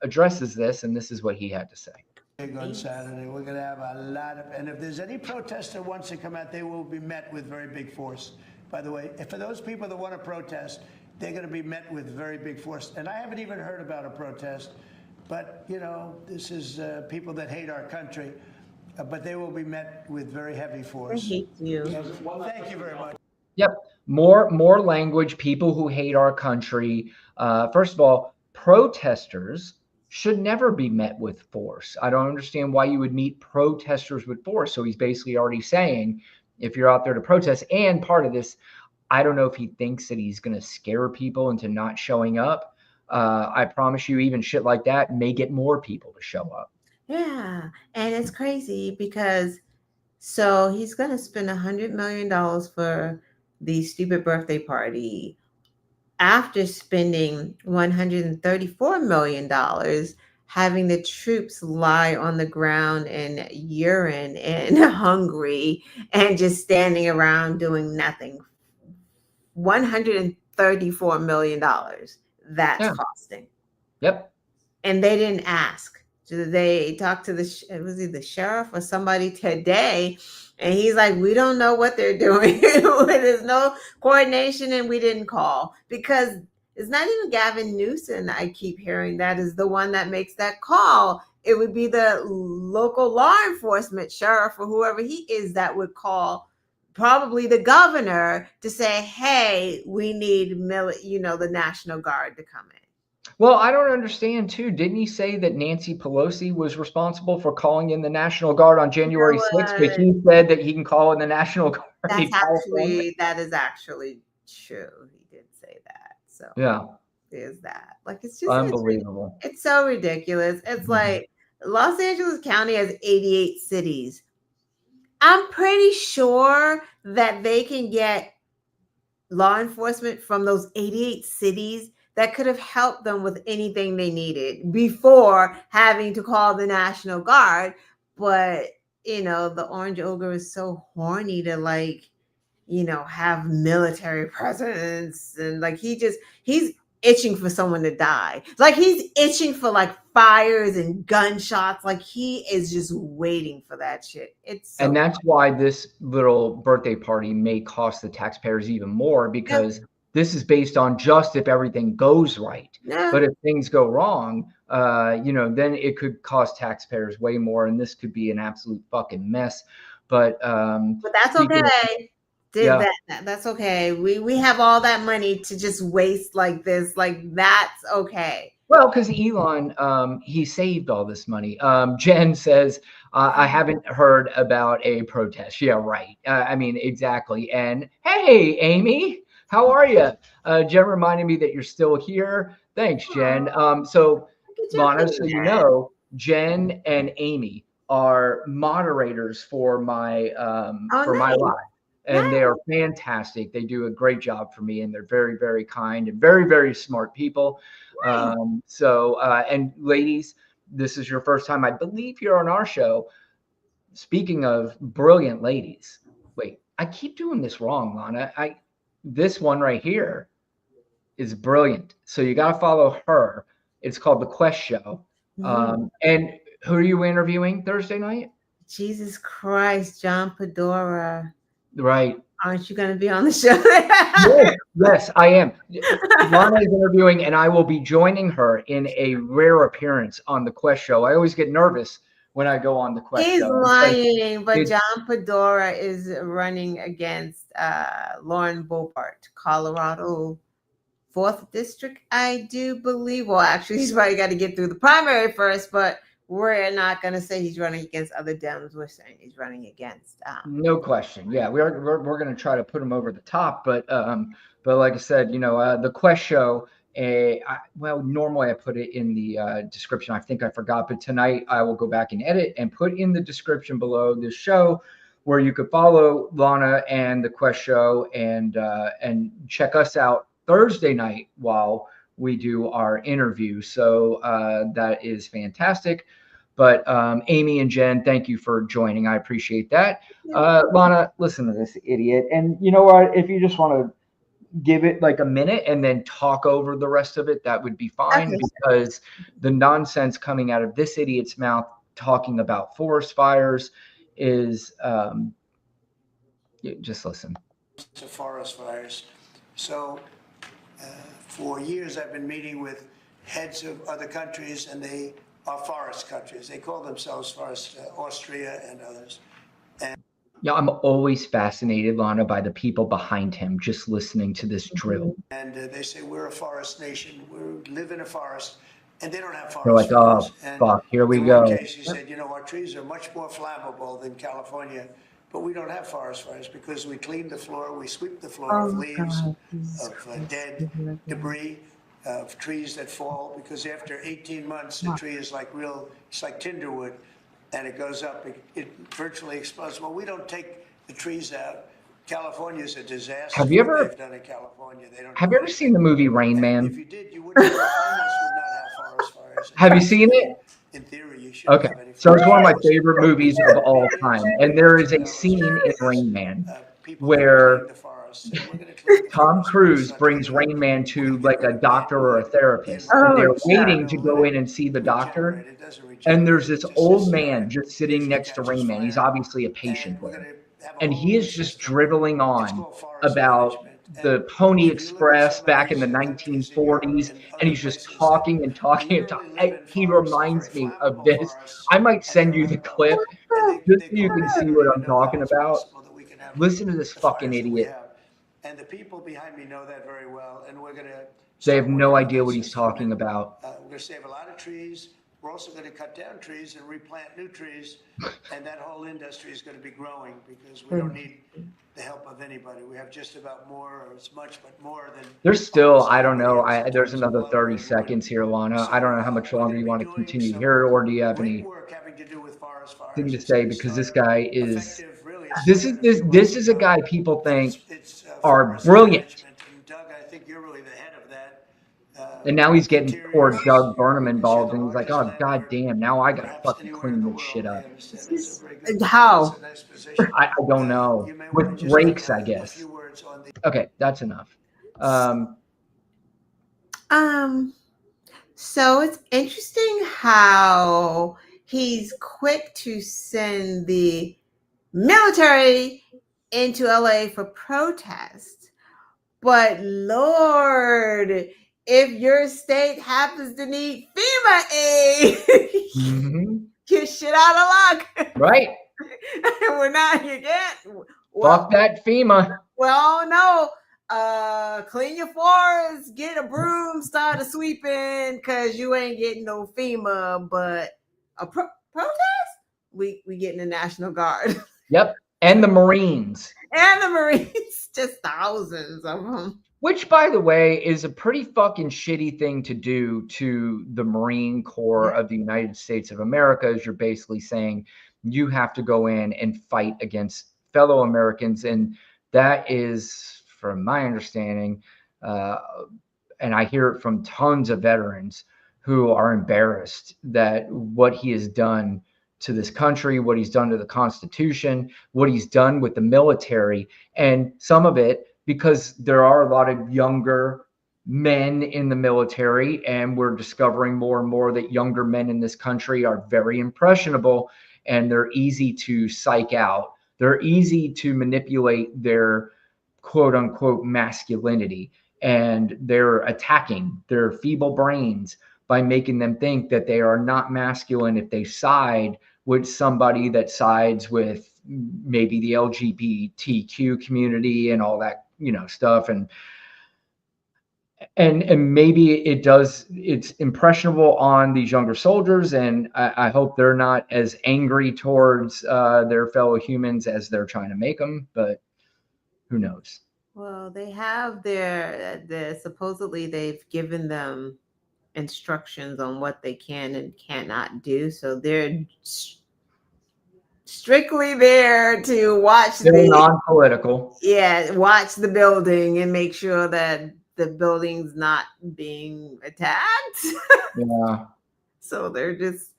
addresses this, and this is what he had to say. On Saturday, we're going to have a lot of, and if there's any protester wants to come out, they will be met with very big force. By the way, for those people that want to protest, they're going to be met with very big force. And I haven't even heard about a protest, but this is people that hate our country, but they will be met with very heavy force. I hate you. Thank you very much. Yep. More language, people who hate our country. First of all, protesters should never be met with force. I don't understand why you would meet protesters with force. So he's basically already saying, if you're out there to protest, and part of this, I don't know if he thinks that he's going to scare people into not showing up. I promise you, even shit like that may get more people to show up. Yeah. And it's crazy because so he's going to spend $100 million for the stupid birthday party after spending $134 million having the troops lie on the ground in urine and hungry and just standing around doing nothing. $134 million that's costing. Yep. And they didn't ask. So they talked to was he the sheriff or somebody today, and he's like, we don't know what they're doing. There's no coordination, and we didn't call, because it's not even Gavin Newsom. I keep hearing that is the one that makes that call. It would be the local law enforcement sheriff or whoever he is that would call, probably the governor, to say, hey, we need the National Guard to come in. Well, I don't understand too. Didn't he say that Nancy Pelosi was responsible for calling in the National Guard on January 6th? But he said that he can call in the National Guard. That is actually true. He did say that. So yeah, there's that. Like, it's just unbelievable. It's so ridiculous. It's like Los Angeles County has 88 cities. I'm pretty sure that they can get law enforcement from those 88 cities that could have helped them with anything they needed before having to call the National Guard. But, the Orange Ogre is so horny to have military presence. And he's itching for someone to die. Like, he's itching for fires and gunshots. Like, he is just waiting for that shit. And that's why this little birthday party may cost the taxpayers even more, because this is based on just if everything goes right. Yeah. But if things go wrong, then it could cost taxpayers way more, and this could be an absolute fucking mess. But that's okay. That's okay. We have all that money to just waste like this. Like, that's okay. Well, because Elon, he saved all this money. Jen says, I haven't heard about a protest. Yeah, right. I mean, exactly. And hey, Amy, how are you? Jen reminded me that you're still here. Thanks, Jen. So, Lana, so you know, Jen and Amy are moderators for my my live. And they are fantastic. They do a great job for me, and they're very, very kind and very, very smart people. And ladies, this is your first time, I believe, here on our show. Speaking of brilliant ladies, wait, I keep doing this wrong, Lana. This one right here is brilliant. So you got to follow her. It's called The Quest Show. And who are you interviewing Thursday night? Jesus Christ, John Pedora. Right. Aren't you going to be on the show? Yes, I am. Lana is interviewing, and I will be joining her in a rare appearance on The Quest Show. I always get nervous when I go on The Quest Show. He's lying, but John Pedora is running against Lauren Boebert, Colorado 4th District, I do believe. Well, actually, he's probably got to get through the primary first, but we're not going to say he's running against other Dems. We're saying he's running against. No question. Yeah, we're going to try to put him over the top, but like I said, the Quest show. Well, normally I put it in the description. I think I forgot, but tonight I will go back and edit and put in the description below this show where you could follow Lana and the Quest show and check us out Thursday night while we do our interview. So that is fantastic. But Amy and Jen, thank you for joining. I appreciate that. Lana, listen to this idiot. And you know what? If you just want to give it like a minute and then talk over the rest of it, that would be fine, because the nonsense coming out of this idiot's mouth talking about forest fires is just listen. To forest fires. So for years I've been meeting with heads of other countries, and they are forest countries. They call themselves forest, Austria and others. Yeah, I'm always fascinated, Lana, by the people behind him just listening to this drill. And they say, we're a forest nation. We live in a forest. And they don't have forest They're like, fires. oh, fuck, here we in go. one case, he said, our trees are much more flammable than California, but we don't have forest fires because we clean the floor, we sweep the floor of leaves, of dead debris, of trees that fall, because after 18 months, the tree is like it's like tinder wood, and it goes up, it virtually explodes. Well, we don't take the trees out. California is a disaster. Have you ever done in California? Have you ever seen the movie Rain Man? If you did, you wouldn't, almost would not have forest fires. Have you seen it? In theory, you should. Okay, so it's one of my favorite movies of all time, and there is a scene in Rain Man where Tom Cruise brings Rain Man to like a doctor or a therapist. And they're waiting to go in and see the doctor, and there's this old man just sitting next to Rain Man. He's obviously a patient there, and he is just dribbling on about the Pony Express back in the 1940s, and he's just talking and talking and talking. He reminds me of this. I might send you the clip just so you can see what I'm talking about. Listen to this fucking idiot. And the people behind me know that very well, and we're going to. They have no idea what he's talking about. We're going to save a lot of trees. We're also going to cut down trees and replant new trees, and that whole industry is going to be growing because we don't need the help of anybody. We have just about more, or as much, but more than. There's still, I don't know. There's another 30 seconds here, Lana. I don't know how much longer you want to continue here, or do you have any thing to say? Because this guy is. This is a guy people think are brilliant. Doug, I think you're really the head of that. And now he's getting poor Doug Burnham involved, and he's like, oh, god damn, now I gotta fucking clean this shit up. How? I don't know. With rakes, I guess. Okay, that's enough. So it's interesting how he's quick to send the military into LA for protest. But Lord, if your state happens to need FEMA aid, get shit out of luck. Right. We're not, you can't. Fuck that FEMA. Well, no. Clean your floors, get a broom, start a sweeping, because you ain't getting no FEMA, but a protest? We getting the National Guard. Yep. And the Marines. And the Marines. Just thousands of them. Which, by the way, is a pretty fucking shitty thing to do to the Marine Corps of the United States of America, is you're basically saying you have to go in and fight against fellow Americans. And that is, from my understanding, and I hear it from tons of veterans who are embarrassed that what he has done to this country, what he's done to the Constitution, what he's done with the military, and some of it because there are a lot of younger men in the military, and we're discovering more and more that younger men in this country are very impressionable, and they're easy to psych out. They're easy to manipulate their quote unquote masculinity, and they're attacking their feeble brains by making them think that they are not masculine if they side with somebody that sides with maybe the LGBTQ community and all that, stuff. And and maybe it's impressionable on these younger soldiers, and I hope they're not as angry towards their fellow humans as they're trying to make them, but who knows? Well, they have supposedly they've given them instructions on what they can and cannot do. So they're strictly there to watch They're non-political. watch the building and make sure that the building's not being attacked. Yeah. So they're just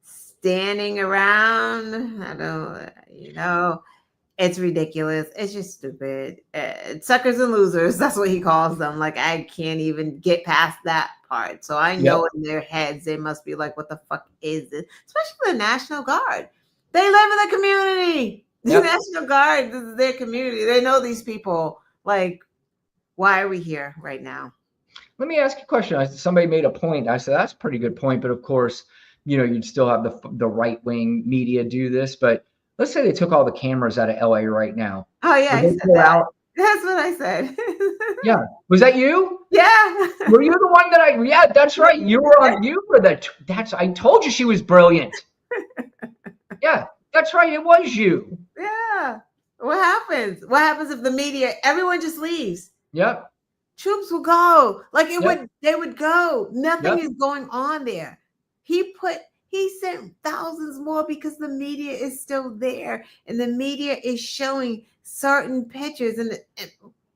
standing around. I don't, it's ridiculous. It's just stupid. Suckers and losers. That's what he calls them. Like, I can't even get past that part. So I know in their heads, they must be like, what the fuck is this? Especially the National Guard. They live in the community. The National Guard, this is their community. They know these people. Like, why are we here right now? Let me ask you a question. Somebody made a point. I said, that's a pretty good point. But of course, you'd still have the right-wing media do this. But let's say they took all the cameras out of LA right now. Oh, yeah, I said that. That's what I said. Yeah. Was that you? Yeah. Were you the one that yeah, that's right. You were I told you she was brilliant. Yeah, that's right. It was you. Yeah. What happens? What happens if the media, everyone just leaves? Yep. Troops will go. Like they would go. Nothing is going on there. He sent thousands more because the media is still there and the media is showing certain pictures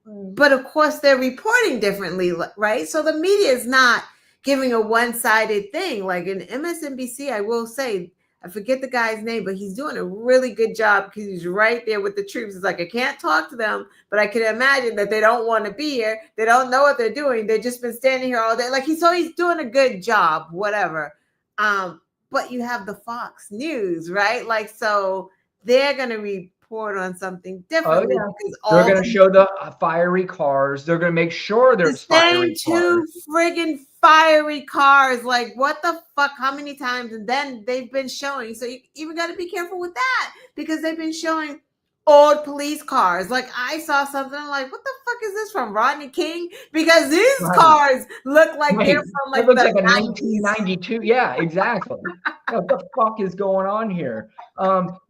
but of course they're reporting differently, right? So the media is not giving a one-sided thing. Like in MSNBC, I will say, I forget the guy's name, but he's doing a really good job because he's right there with the troops. It's like, I can't talk to them, but I can imagine that they don't want to be here. They don't know what they're doing. They've just been standing here all day. Like he's doing a good job, whatever. But you have the Fox News, right? Like, so they're going to report on something differently. Because they're going to show the fiery cars. They're going to make sure there's fiery cars. Two friggin' fiery cars. Like, what the fuck? How many times? And then they've been showing. So you even got to be careful with that because they've been showing old police cars. Like I saw something, I'm like, what the fuck is this from Rodney King? Because these cars look like they're from like it looks the like a 1992. Yeah, exactly. What the fuck is going on here?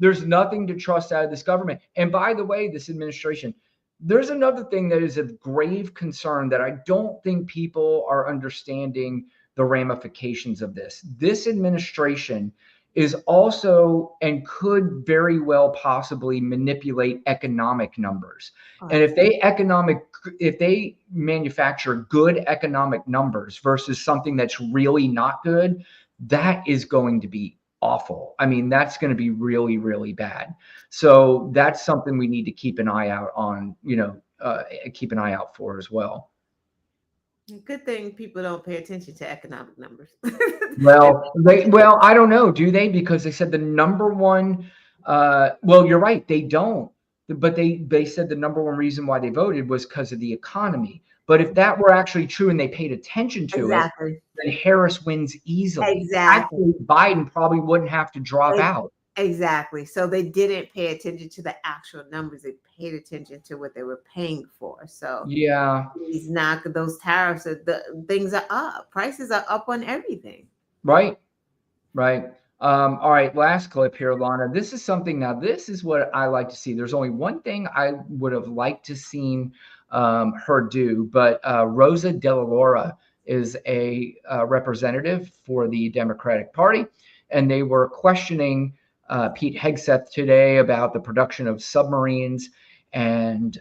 There's nothing to trust out of this government. And by the way, this administration, there's another thing that is of grave concern that I don't think people are understanding the ramifications of this. This administration is also and could very well possibly manipulate economic numbers. And if they manufacture good economic numbers versus something that's really not good, that is going to be awful. I mean, that's going to be really, really bad. So that's something we need to keep an eye out on, keep an eye out for as well. Good thing people don't pay attention to economic numbers. Well, I don't know. Do they? Because they said the number one. Well, you're right. They don't. But they said the number one reason why they voted was because of the economy. But if that were actually true and they paid attention to it, then Harris wins easily. Exactly. Actually, Biden probably wouldn't have to drop out. Exactly. So they didn't pay attention to the actual numbers. They paid attention to what they were paying for. So yeah, those tariffs, things are up. Prices are up on everything. Right. All right. Last clip here, Lana. This is something. Now, this is what I like to see. There's only one thing I would have liked to seen her do, but Rosa DeLauro is a representative for the Democratic Party, and they were questioning Pete Hegseth today about the production of submarines. And,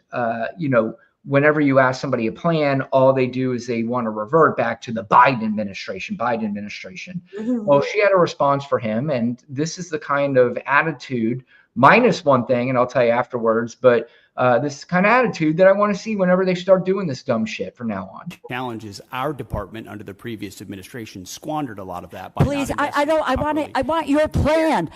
whenever you ask somebody a plan, all they do is they want to revert back to the Biden administration. Mm-hmm. Well, she had a response for him. And this is the kind of attitude, minus one thing, and I'll tell you afterwards, but this kind of attitude that I want to see whenever they start doing this dumb shit from now on. Challenges our department under the previous administration squandered a lot of that. Please, I want your plan.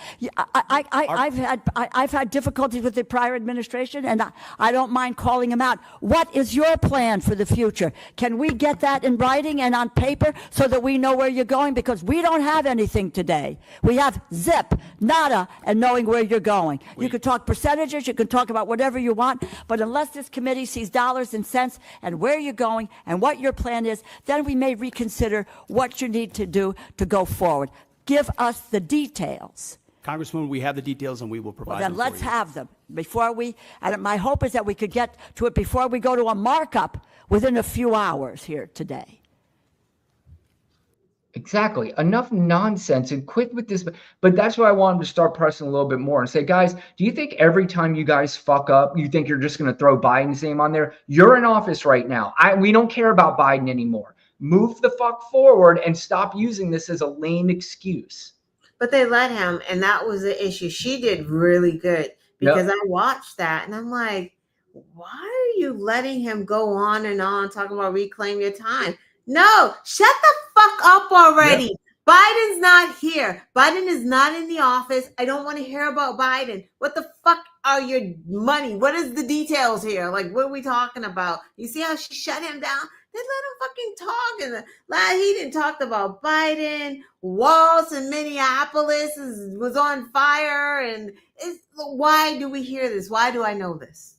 I've had difficulties with the prior administration, and I don't mind calling them out. What is your plan for the future? Can we get that in writing and on paper so that we know where you're going? Because we don't have anything today. We have zip, nada, and knowing where you're going. You can talk percentages, you can talk about whatever you want. want. But unless this committee sees dollars and cents and where you're going and what your plan is, then we may reconsider what you need to do to go forward. Give us the details. Congresswoman, we have the details and we will provide Well, them then for let's you. have them before we, and my hope is that we could get to it before we go to a markup within a few hours here today. Exactly. Enough nonsense and quit with this. But that's why I wanted to start pressing a little bit more and say, guys, do you think every time you guys fuck up, you think you're just going to throw Biden's name on there? You're in office right now. We don't care about Biden anymore. Move the fuck forward and stop using this as a lame excuse. But they let him, and that was the issue. She did really good because I watched that and I'm like, why are you letting him go on and on talking about reclaim your time? No, shut the fuck up already. Yep. Biden's not here. Biden is not in the office. I don't want to hear about Biden. What the fuck are your money? What is the details here? Like, what are we talking about? You see how she shut him down? They let him fucking talk. And he didn't talk about Biden. Walls in Minneapolis was on fire. And why do we hear this? Why do I know this?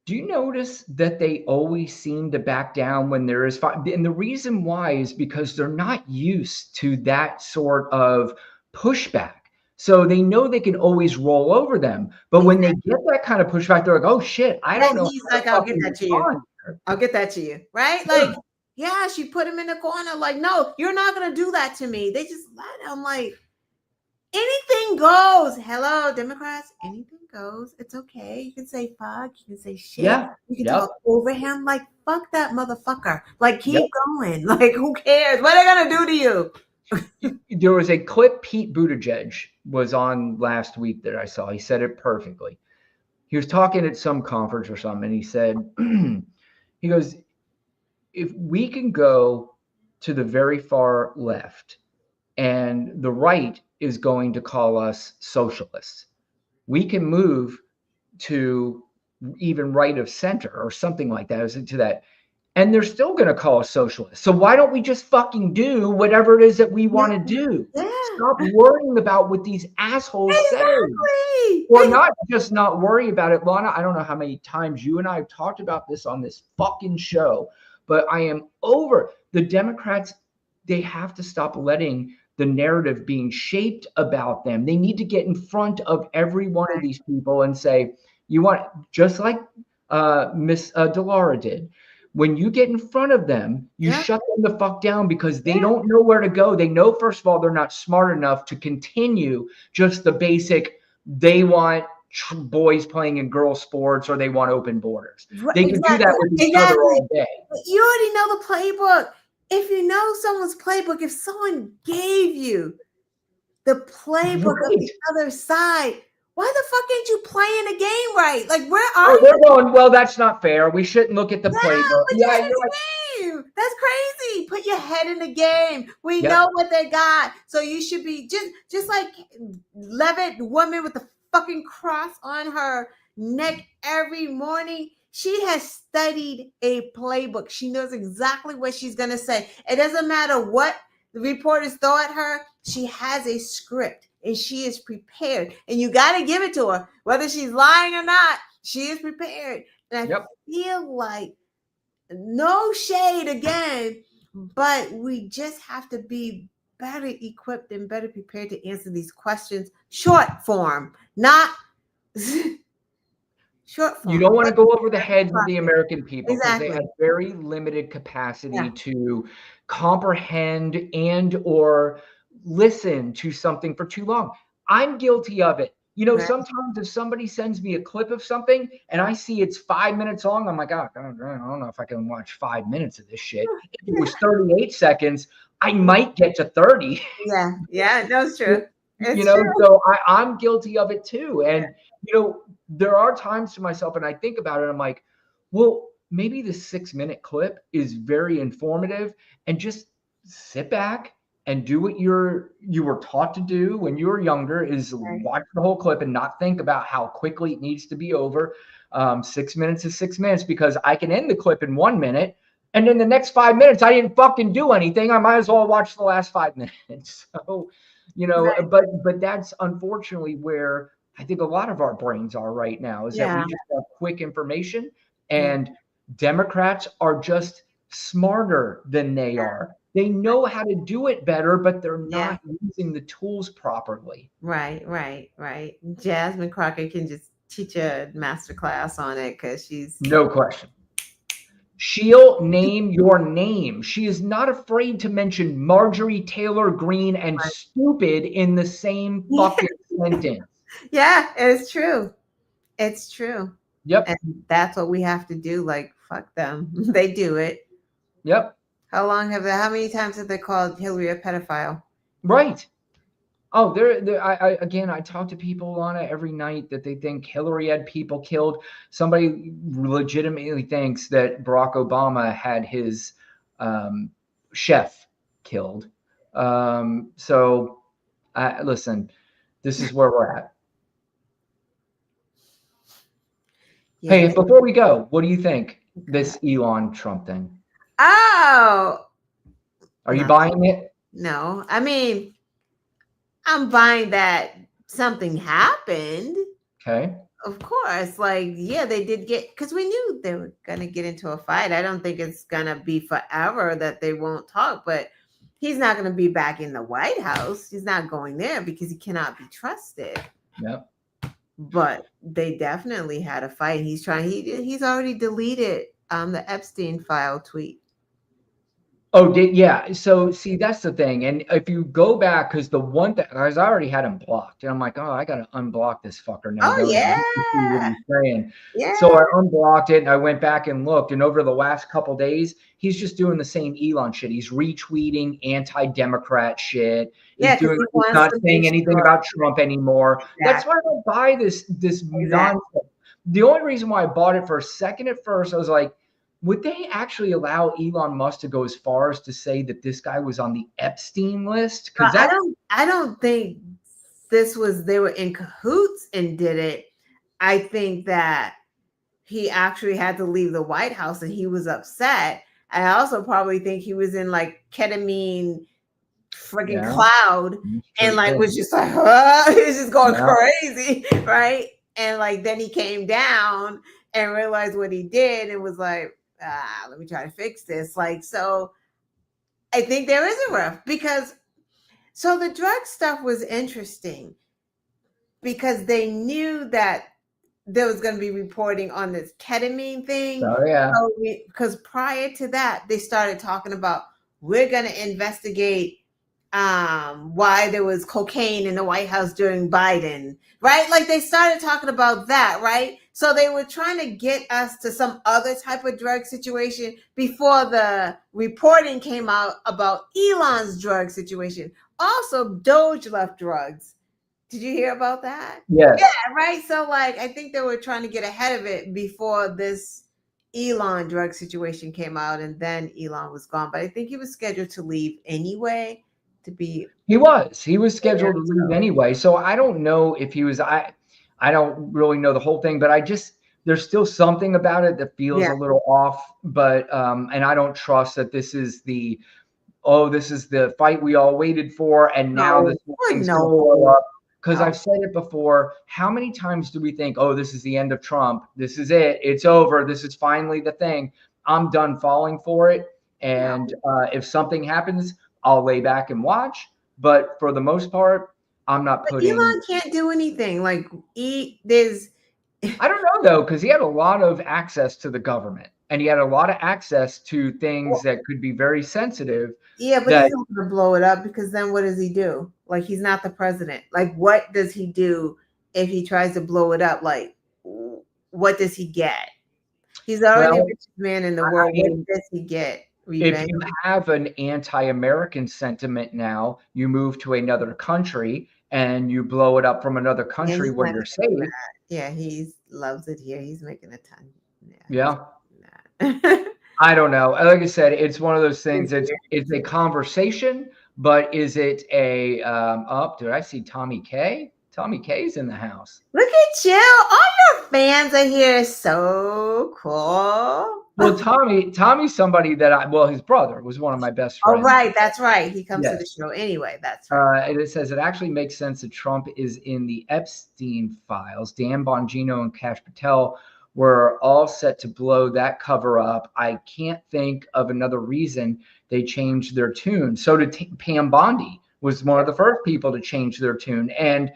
Do you notice that they always seem to back down when there is fire? And the reason why is because they're not used to that sort of pushback. So they know they can always roll over them. But when they get that kind of pushback, they're like, oh shit, I don't know. He's like, I'll get that to you. I'll get that to you. Right? Like, yeah, she put him in the corner. Like, no, you're not going to do that to me. They just let him, like, anything goes. Hello, Democrats. Anything goes. It's okay. You can say fuck. You can say shit. Yeah. You can talk over him. Like, fuck that motherfucker. Like, keep going. Like, who cares? What are they going to do to you? There was a clip Pete Buttigieg was on last week that I saw. He said it perfectly. He was talking at some conference or something, and he said, he goes, if we can go to the very far left and the right is going to call us socialists, we can move to even right of center or something like that, to that, and they're still going to call us socialists. So why don't we just fucking do whatever it is that we want to do? Yeah. Stop worrying about what these assholes say. Or not just not worry about it. Lana, I don't know how many times you and I have talked about this on this fucking show, but I am over the Democrats. They have to stop letting the narrative being shaped about them. They need to get in front of every one of these people and say, you want, just like Miss Delara did, when you get in front of them, you shut them the fuck down because they don't know where to go. They know, first of all, they're not smart enough to continue just the basic, they want boys playing in girl sports or they want open borders. They can do that with each other all day. You already know the playbook. If you know someone's playbook, if someone gave you the playbook of the other side, why the fuck ain't you playing the game right? Like, where are you? We're going, well, that's not fair. We shouldn't look at the playbook. Put your head in the game. That's crazy. Put your head in the game. We know what they got. So you should be just like Levitt, woman with the fucking cross on her neck every morning. She has studied a playbook. She knows exactly what she's going to say. It doesn't matter what the reporters throw at her. She has a script and she is prepared. And you got to give it to her. Whether she's lying or not, she is prepared. And I feel like, no shade again, but we just have to be better equipped and better prepared to answer these questions. Short form, not... Short form. You don't want to go over the heads of the American people because they have very limited capacity to comprehend and or listen to something for too long. I'm guilty of it. You know, sometimes if somebody sends me a clip of something and I see it's 5 minutes long, I'm like, oh, I don't know if I can watch 5 minutes of this shit. If it was 38 seconds, I might get to 30. Yeah, that's true. You know, so I'm guilty of it too. And, you know, there are times to myself and I think about it, I'm like, well, maybe the 6-minute clip is very informative and just sit back and do what you were taught to do when you were younger, is watch the whole clip and not think about how quickly it needs to be over. 6 minutes is 6 minutes because I can end the clip in 1 minute. And then the next 5 minutes, I didn't fucking do anything. I might as well watch the last 5 minutes. So, you know, but that's unfortunately where I think a lot of our brains are right now, is that Yeah. we just have quick information, Yeah. and Democrats are just smarter than they are. They know how to do it better, but they're Yeah. not using the tools properly. Right. Jasmine Crockett can just teach a master class on it because she's No question. She'll name your name. She is not afraid to mention Marjorie Taylor Greene and stupid in the same fucking sentence. yeah, it's true. It's true. Yep. And that's what we have to do. Like, fuck them. They do it. Yep. How many times have they called Hillary a pedophile? Right. Oh, I talk to people on it every night that they think Hillary had people killed. Somebody legitimately thinks that Barack Obama had his chef killed. So, listen, this is where we're at. Yeah. Hey, before we go, what do you think this Elon Trump thing? Oh, Are you buying it? no. I mean, I'm buying that something happened. Okay. Of course. Like, yeah, they did because we knew they were going to get into a fight. I don't think it's going to be forever that they won't talk, but he's not going to be back in the White House. He's not going there because he cannot be trusted. Yep. But they definitely had a fight. He's already deleted the Epstein file tweet. Oh, yeah. So see, that's the thing. And if you go back, because the one thing, I already had him blocked, and I'm like, oh, I got to unblock this fucker now. Oh, yeah. What he's saying. Yeah. So I unblocked it, and I went back and looked, and over the last couple days, he's just doing the same Elon shit. He's retweeting anti-Democrat shit. Yeah, He's not saying anything about Trump anymore. Exactly. That's why I don't buy this nonsense. The only reason why I bought it for a second at first, I was like, would they actually allow Elon Musk to go as far as to say that this guy was on the Epstein list? Because I don't think they were in cahoots and did it. I think that he actually had to leave the White House and he was upset. I also probably think he was in like ketamine freaking cloud and like was just like, he was just going crazy, right? And like then he came down and realized what he did and was like, let me try to fix this. Like, so I think there is a rift because so the drug stuff was interesting because they knew that there was going to be reporting on this ketamine thing. Oh, yeah. Because prior to that, they started talking about we're going to investigate why there was cocaine in the White House during Biden, right? Like they started talking about that, right? So they were trying to get us to some other type of drug situation before the reporting came out about Elon's drug situation. Also, Doge left drugs. Did you hear about that? Yes. Yeah, right. So like I think they were trying to get ahead of it before this Elon drug situation came out, and then Elon was gone. But I think he was scheduled to leave anyway. He was scheduled to leave anyway. So I don't know if he was. I don't really know the whole thing, but there's still something about it that feels a little off. But and I don't trust that this is the fight we all waited for, and now this thing's going to blow up. Because I've said it before, how many times do we think, oh, this is the end of Trump? This is it. It's over. This is finally the thing. I'm done falling for it. And if something happens, I'll lay back and watch. But for the most part, I'm not putting. Elon can't do anything. Like I don't know though, because he had a lot of access to the government, and he had a lot of access to things that could be very sensitive. Yeah, but he's not going to blow it up because then what does he do? Like he's not the president. Like what does he do if he tries to blow it up? Like what does he get? He's already the richest man in the world. What does he get? Revenge? If you have an anti-American sentiment now, you move to another country and you blow it up from another country where you're safe. Yeah, he loves it here. He's making a ton. Yeah. I don't know. Like I said, it's one of those things. It's a conversation, but is it a did I see Tommy K? Tommy K's in the house. Look at you. All your fans are here. So cool. Well, Tommy's somebody that his brother was one of my best Oh, friends. right. That's right. He comes to the Yes. show anyway. That's right. And it says it actually makes sense that Trump is in the Epstein files. Dan Bongino and Kash Patel were all set to blow that cover up. I can't think of another reason they changed their tune. So did Pam Bondi was one of the first people to change their tune. And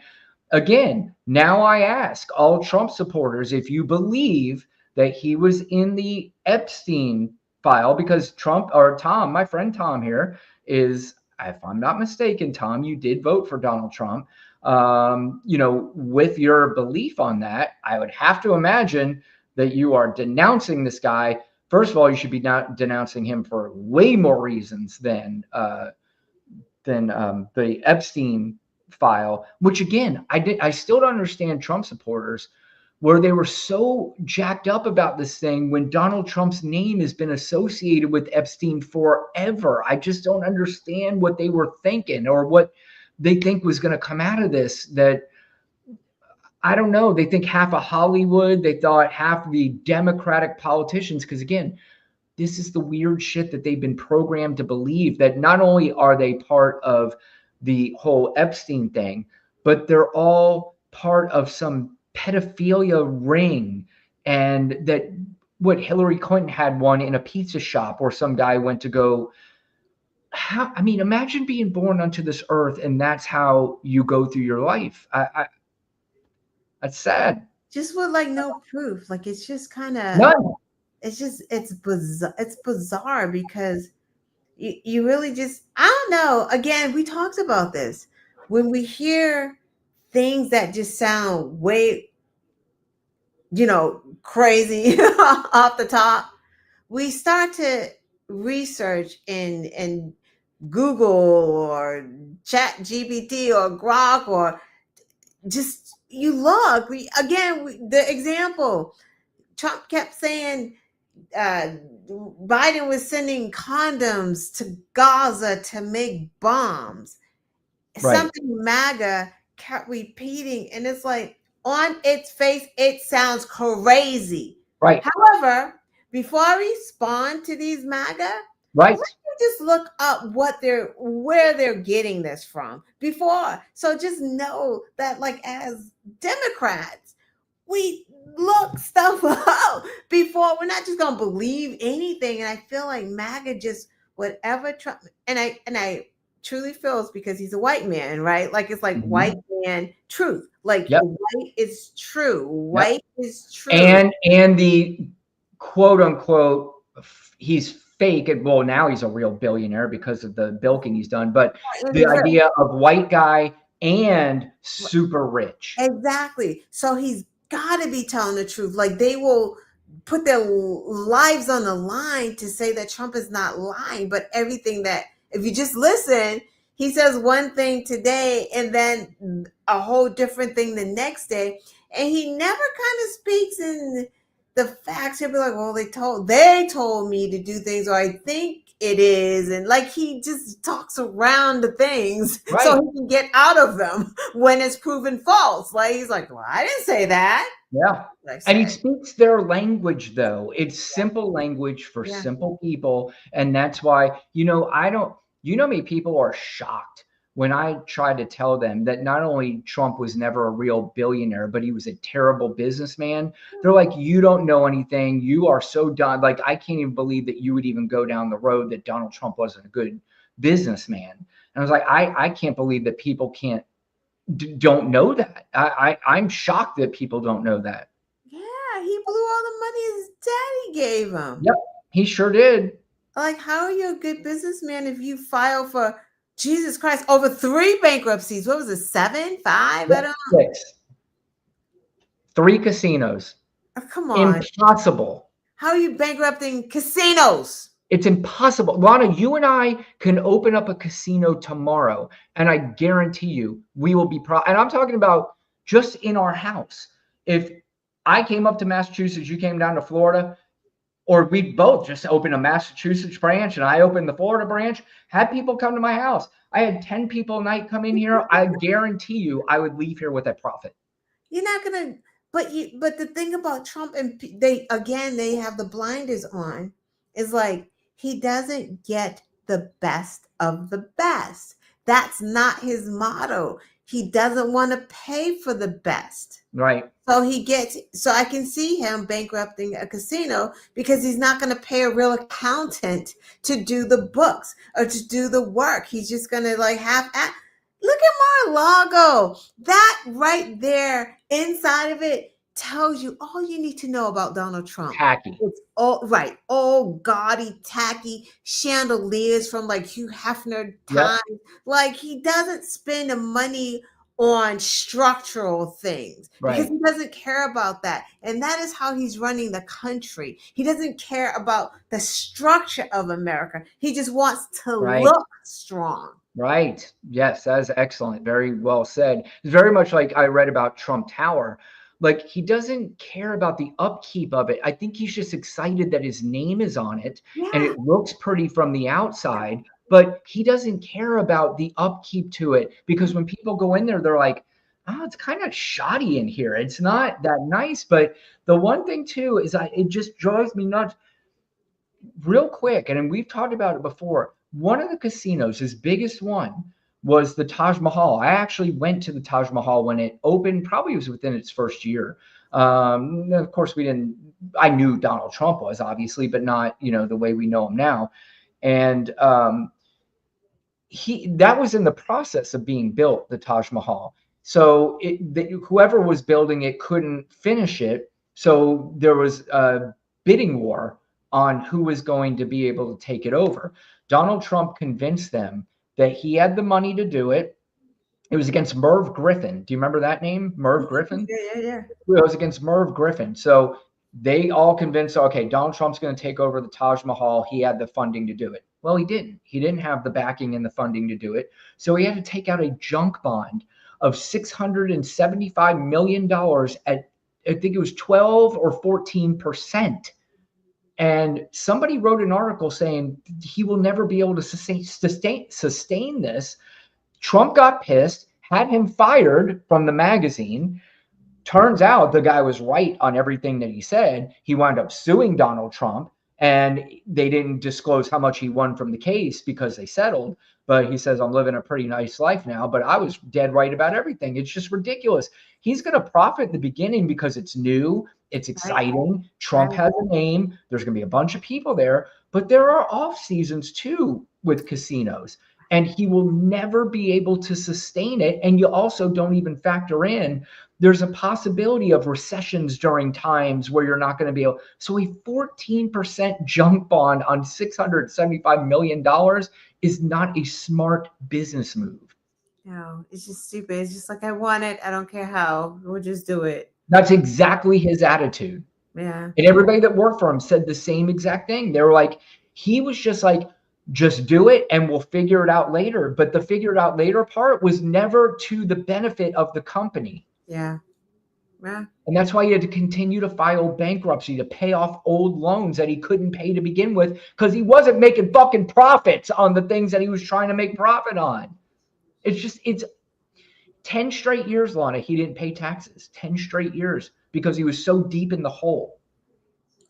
again, now I ask all Trump supporters if you believe that he was in the Epstein file, because Trump, or Tom, my friend Tom here, is, if I'm not mistaken, Tom, you did vote for Donald Trump. With your belief on that, I would have to imagine that you are denouncing this guy. First of all, you should be denouncing him for way more reasons than the Epstein file, which again, I still don't understand Trump supporters where they were so jacked up about this thing when Donald Trump's name has been associated with Epstein forever. I just don't understand what they were thinking or what they think was going to come out of this. That, I don't know. They think half of Hollywood, they thought half the Democratic politicians, because again, this is the weird shit that they've been programmed to believe, that not only are they part of the whole Epstein thing, but they're all part of some pedophilia ring. And that what Hillary Clinton had one in a pizza shop where some guy went to go. Imagine being born onto this earth and that's how you go through your life. That's sad. Just with like no proof. Like it's just kind of None. it's bizarre. It's bizarre because you really just, I don't know. Again, we talked about this. When we hear things that just sound way, crazy off the top, we start to research and Google or Chat GPT or Grok, or just you look. The example, Trump kept saying Biden was sending condoms to Gaza to make bombs. Right. Something MAGA kept repeating, and it's like, on its face, it sounds crazy. Right. However, before I respond to these MAGA, right, let me just look up where they're getting this from before. So just know that, like, as Democrats, we look stuff up before. We're not just gonna believe anything. And I feel like MAGA just whatever Trump, and I truly feel it's because he's a white man, right? Like it's like white man truth. Like white is true. White is true. And the quote unquote he's fake. Well, now he's a real billionaire because of the bilking he's done. But the idea of white guy and super rich. Exactly. So he's got to be telling the truth. Like they will put their lives on the line to say that Trump is not lying. But everything that, if you just listen, he says one thing today and then a whole different thing the next day. And he never kind of speaks in the facts. He'll be like, well, they told me to do things, or I think it is. And like he just talks around the things so he can get out of them when it's proven false. Like he's like, well, I didn't say that. Yeah. And he speaks their language, though. It's simple language for simple people. And that's why, many people are shocked when I try to tell them that not only Trump was never a real billionaire, but he was a terrible businessman. They're like, you don't know anything. You are so done. Like, I can't even believe that you would even go down the road that Donald Trump wasn't a good businessman. And I was like, I can't believe that people don't know that. I'm shocked that people don't know that. Yeah, he blew all the money his daddy gave him. Yep, he sure did. Like, how are you a good businessman if you file for, Jesus Christ, over 3 bankruptcies? What was it, 7, 5? I don't know. 6. 3 casinos. Oh, come on. Impossible. How are you bankrupting casinos? It's impossible. Lana, you and I can open up a casino tomorrow, and I guarantee you we will be and I'm talking about just in our house. If I came up to Massachusetts, you came down to Florida, or we both just opened a Massachusetts branch and I opened the Florida branch, had people come to my house. I had 10 people a night come in here. I guarantee you I would leave here with a profit. You're not going to But the thing about Trump, and they have the blinders on, is like he doesn't get the best of the best. That's not his motto. He doesn't want to pay for the best. Right. So I can see him bankrupting a casino because he's not going to pay a real accountant to do the books or to do the work. He's just going to like look at Mar-a-Lago. That right there inside of it tells you all you need to know about Donald Trump. Tacky. It's all right. All gaudy, tacky chandeliers from like Hugh Hefner times. Yep. Like he doesn't spend the money on structural things because Right. he doesn't care about that. And that is how he's running the country. He doesn't care about the structure of America. He just wants to Right. look strong. Right. Yes, that is excellent. Very well said. It's very much like I read about Trump Tower. Like he doesn't care about the upkeep of it. I think he's just excited that his name is on it and Yeah. it looks pretty from the outside, but he doesn't care about the upkeep to it because when people go in there, they're like, oh, it's kind of shoddy in here. It's not that nice. But the one thing too is it just drives me nuts real quick. And we've talked about it before. One of the casinos, his biggest one, was the Taj Mahal. I actually went to the Taj Mahal when it opened, probably was within its first year. Of course, I knew Donald Trump was obviously, but not, the way we know him now. And that was in the process of being built, the Taj Mahal. So whoever was building it couldn't finish it. So there was a bidding war on who was going to be able to take it over. Donald Trump convinced them that he had the money to do it. It was against Merv Griffin. Do you remember that name? Merv Griffin? Yeah. It was against Merv Griffin. So they all convinced, okay, Donald Trump's going to take over the Taj Mahal. He had the funding to do it. Well, he didn't. He didn't have the backing and the funding to do it. So he had to take out a junk bond of $675 million at, I think it was 12 or 14%. And somebody wrote an article saying he will never be able to sustain this. Trump got pissed, had him fired from the magazine. Turns out the guy was right on everything that he said. He wound up suing Donald Trump, and they didn't disclose how much he won from the case because they settled. But he says, I'm living a pretty nice life now, but I was dead right about everything. It's just ridiculous. He's going to profit at the beginning because it's new. It's exciting. Trump has a name. There's going to be a bunch of people there, but there are off seasons too with casinos, and he will never be able to sustain it. And you also don't even factor in there's a possibility of recessions during times where you're not going to be able. So a 14% junk bond on $675 million is not a smart business move. No, it's just stupid. It's just like, I want it. I don't care how. We'll just do it. That's exactly his attitude. Yeah. And everybody that worked for him said the same exact thing. They were like, he was just like, just do it and we'll figure it out later. But the figure it out later part was never to the benefit of the company. Yeah. Yeah. And that's why he had to continue to file bankruptcy to pay off old loans that he couldn't pay to begin with because he wasn't making fucking profits on the things that he was trying to make profit on. It's 10 straight years, Lana, he didn't pay taxes. 10 straight years because he was so deep in the hole.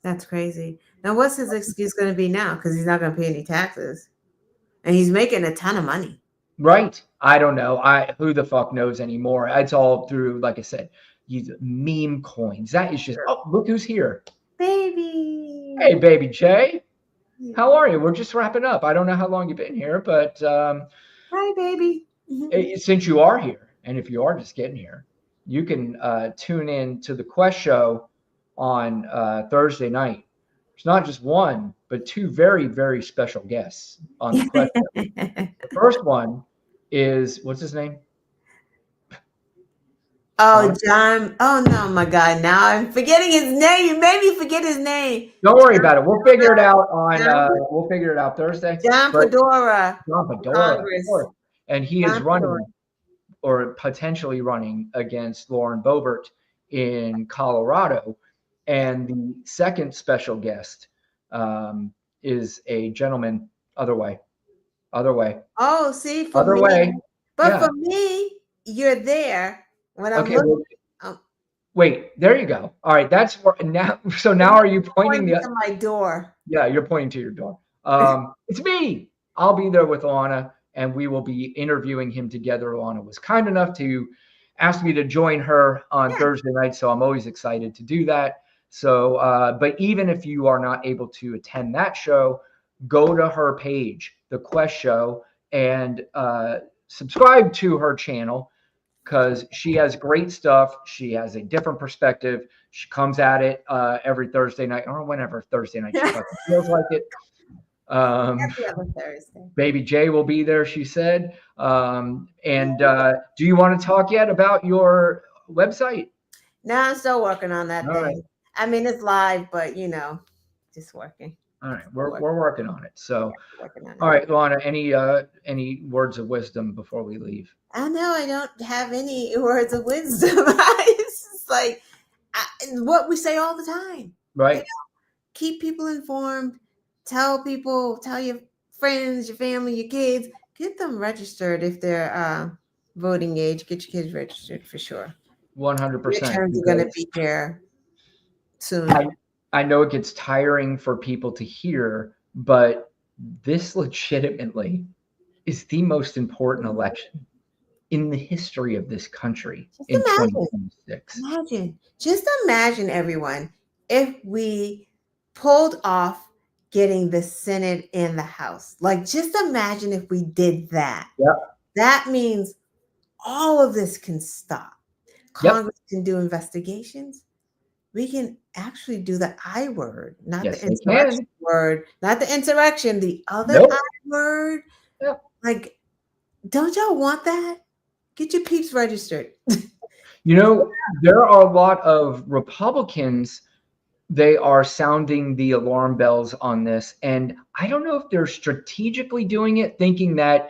That's crazy. Now, what's his excuse going to be now? Because he's not going to pay any taxes. And he's making a ton of money. Right. I don't know. Who the fuck knows anymore? It's all through, like I said, these meme coins. That is just, oh, look who's here. Baby. Hey, baby Jay. How are you? We're just wrapping up. I don't know how long you've been here, but hi, baby. Since you are here, and if you are just getting here, you can tune in to the Quest Show on Thursday night. It's not just one, but two very, very special guests on the Quest Show. The first one is, what's his name? Oh, John. Oh, no, my God. Now I'm forgetting his name. You made me forget his name. Don't worry about it. We'll figure it out we'll figure it out Thursday. John Fedora. John Fedora. And he is running or potentially running against Lauren Boebert in Colorado. And the second special guest is a gentleman, other way. Oh, see, for other me. way. But for me, you're there. When I'm looking, Wait, there you go. All right, that's where now. So now, are you pointing Pointing to my door? Yeah, you're pointing to your door. It's me. I'll be there with Lana, and we will be interviewing him together. Lana was kind enough to ask me to join her on Thursday night, so I'm always excited to do that. So, but even if you are not able to attend that show, go to her page, The Quest Show, and subscribe to her channel because she has great stuff. She has a different perspective. She comes at it every Thursday night or whenever Thursday night she fucking feels like it. Every other Thursday. Baby J will be there, she said. Do you want to talk yet about your website? No, I'm still working on that All thing. right. I mean, it's live, but just working. All right, we're working on it. So, Working on it. all right, Lana, any words of wisdom before we leave? I know I don't have any words of wisdom. It's just like what we say all the time. Right. Keep people informed. Tell your friends, your family, your kids. Get them registered if they're voting age. Get your kids registered for sure. 100%. Your turns are going to be here soon. I know it gets tiring for people to hear, but this legitimately is the most important election in the history of this country in 2026. Just imagine, everyone, if we pulled off getting the Senate and the House. Like, just imagine if we did that. Yep. That means all of this can stop. Congress can do investigations. We can actually do the I word, not the insurrection word, not the insurrection, the other I word. Yep. Like, don't y'all want that? Get your peeps registered. There are a lot of Republicans. They are sounding the alarm bells on this. And I don't know if they're strategically doing it, thinking that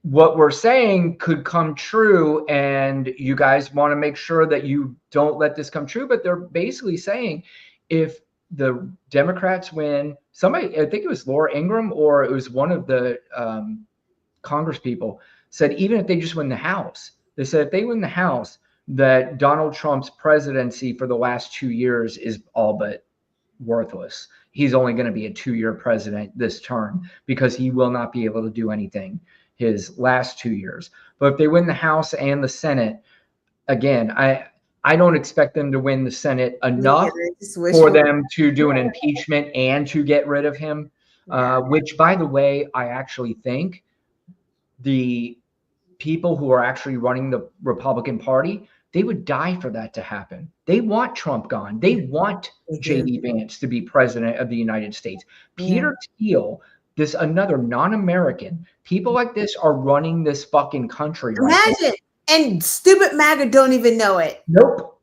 what we're saying could come true and you guys want to make sure that you don't let this come true. But they're basically saying if the Democrats win, somebody, I think it was Laura Ingraham or it was one of the Congress people said, even if they just win the House, they said if they win the House, that Donald Trump's presidency for the last 2 years is all but worthless. He's only going to be a 2-year president this term because he will not be able to do anything his last 2 years. But if they win the House and the Senate, again, I don't expect them to win the Senate enough for them to do an impeachment and to get rid of him, which, by the way, I actually think the people who are actually running the Republican Party, they would die for that to happen. They want Trump gone. They want J.D. Vance to be president of the United States. Peter Thiel, this another non-American. People like this are running this fucking country right now. And stupid MAGA don't even know it. Nope.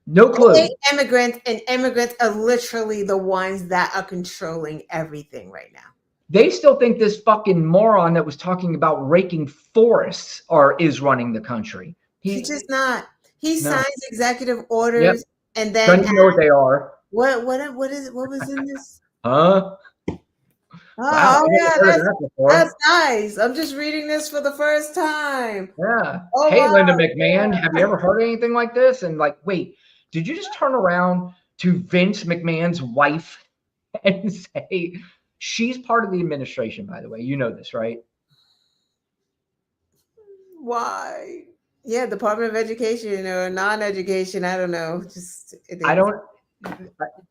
No clue. Immigrants are literally the ones that are controlling everything right now. They still think this fucking moron that was talking about raking forests is running the country. He's just not. He signs executive orders and then doesn't know what they are. What was in this? Huh? Wow, that's nice. I'm just reading this for the first time. Yeah. Oh, hey, wow. Linda McMahon, have you ever heard anything like this? And like, wait, did you just turn around to Vince McMahon's wife and say she's part of the administration? By the way, you know this, right? Why? Yeah, Department of Education or non-education. I don't know.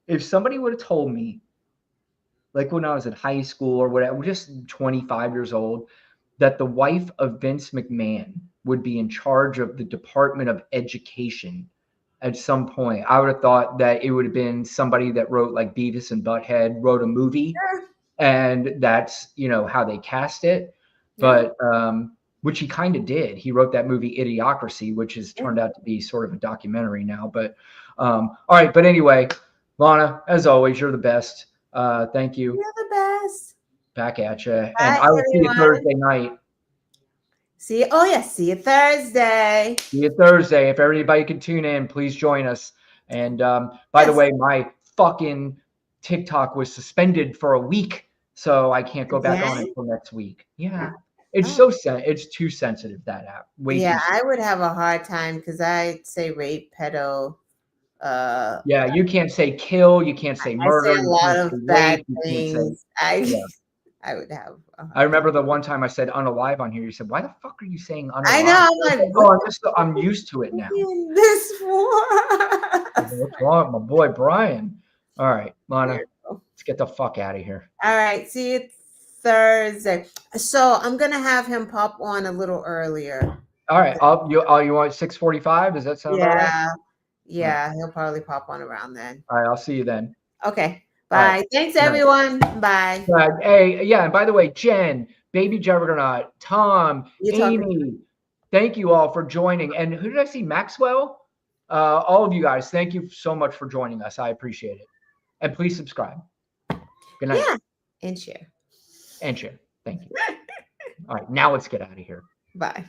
If somebody would have told me, like when I was in high school or whatever, just 25 years old, that the wife of Vince McMahon would be in charge of the Department of Education at some point, I would have thought that it would have been somebody that wrote like Beavis and Butthead, wrote a movie, and that's, how they cast it. But which he kind of did. He wrote that movie Idiocracy, which has turned out to be sort of a documentary now. But all right. But anyway, Lana, as always, you're the best. Thank you. You're the best. Back at you. And I will see you Thursday night. See you Thursday. See you Thursday. If everybody can tune in, please join us. And by the way, my fucking TikTok was suspended for a week, so I can't go back on it until next week. Yeah. It's Oh. it's too sensitive, that app. Way Yeah, too sensitive. I would have a hard time because I'd say rape, pedo. Yeah, you can't say kill, you can't say I say murder, a you lot can't of say bad rape, you can't say things. yeah. I would have a I hard time. remember the one time I said unalive on here. You said, "Why the fuck are you saying I know. unalive?" I'm like, what Oh, I'm used to it now. in this for? What's wrong, my boy Brian? All right, Lana, Weirdo. let's get the fuck out of here. All right. See you Thursday. So I'm gonna have him pop on a little earlier. All right, you want 6:45? Does that sound about right? Yeah. Yeah. He'll probably pop on around then. All right, I'll see you then. Okay. All right. Bye. Thanks, Good night. everyone. Bye. Hey, yeah, and by the way, Jen, Baby Juggernaut, Tom, You're talking. Amy, thank you all for joining. And who did I see? Maxwell? All of you guys, thank you so much for joining us. I appreciate it. And please subscribe. Good night. Yeah. And share. And share. Thank you. All right, now let's get out of here. Bye.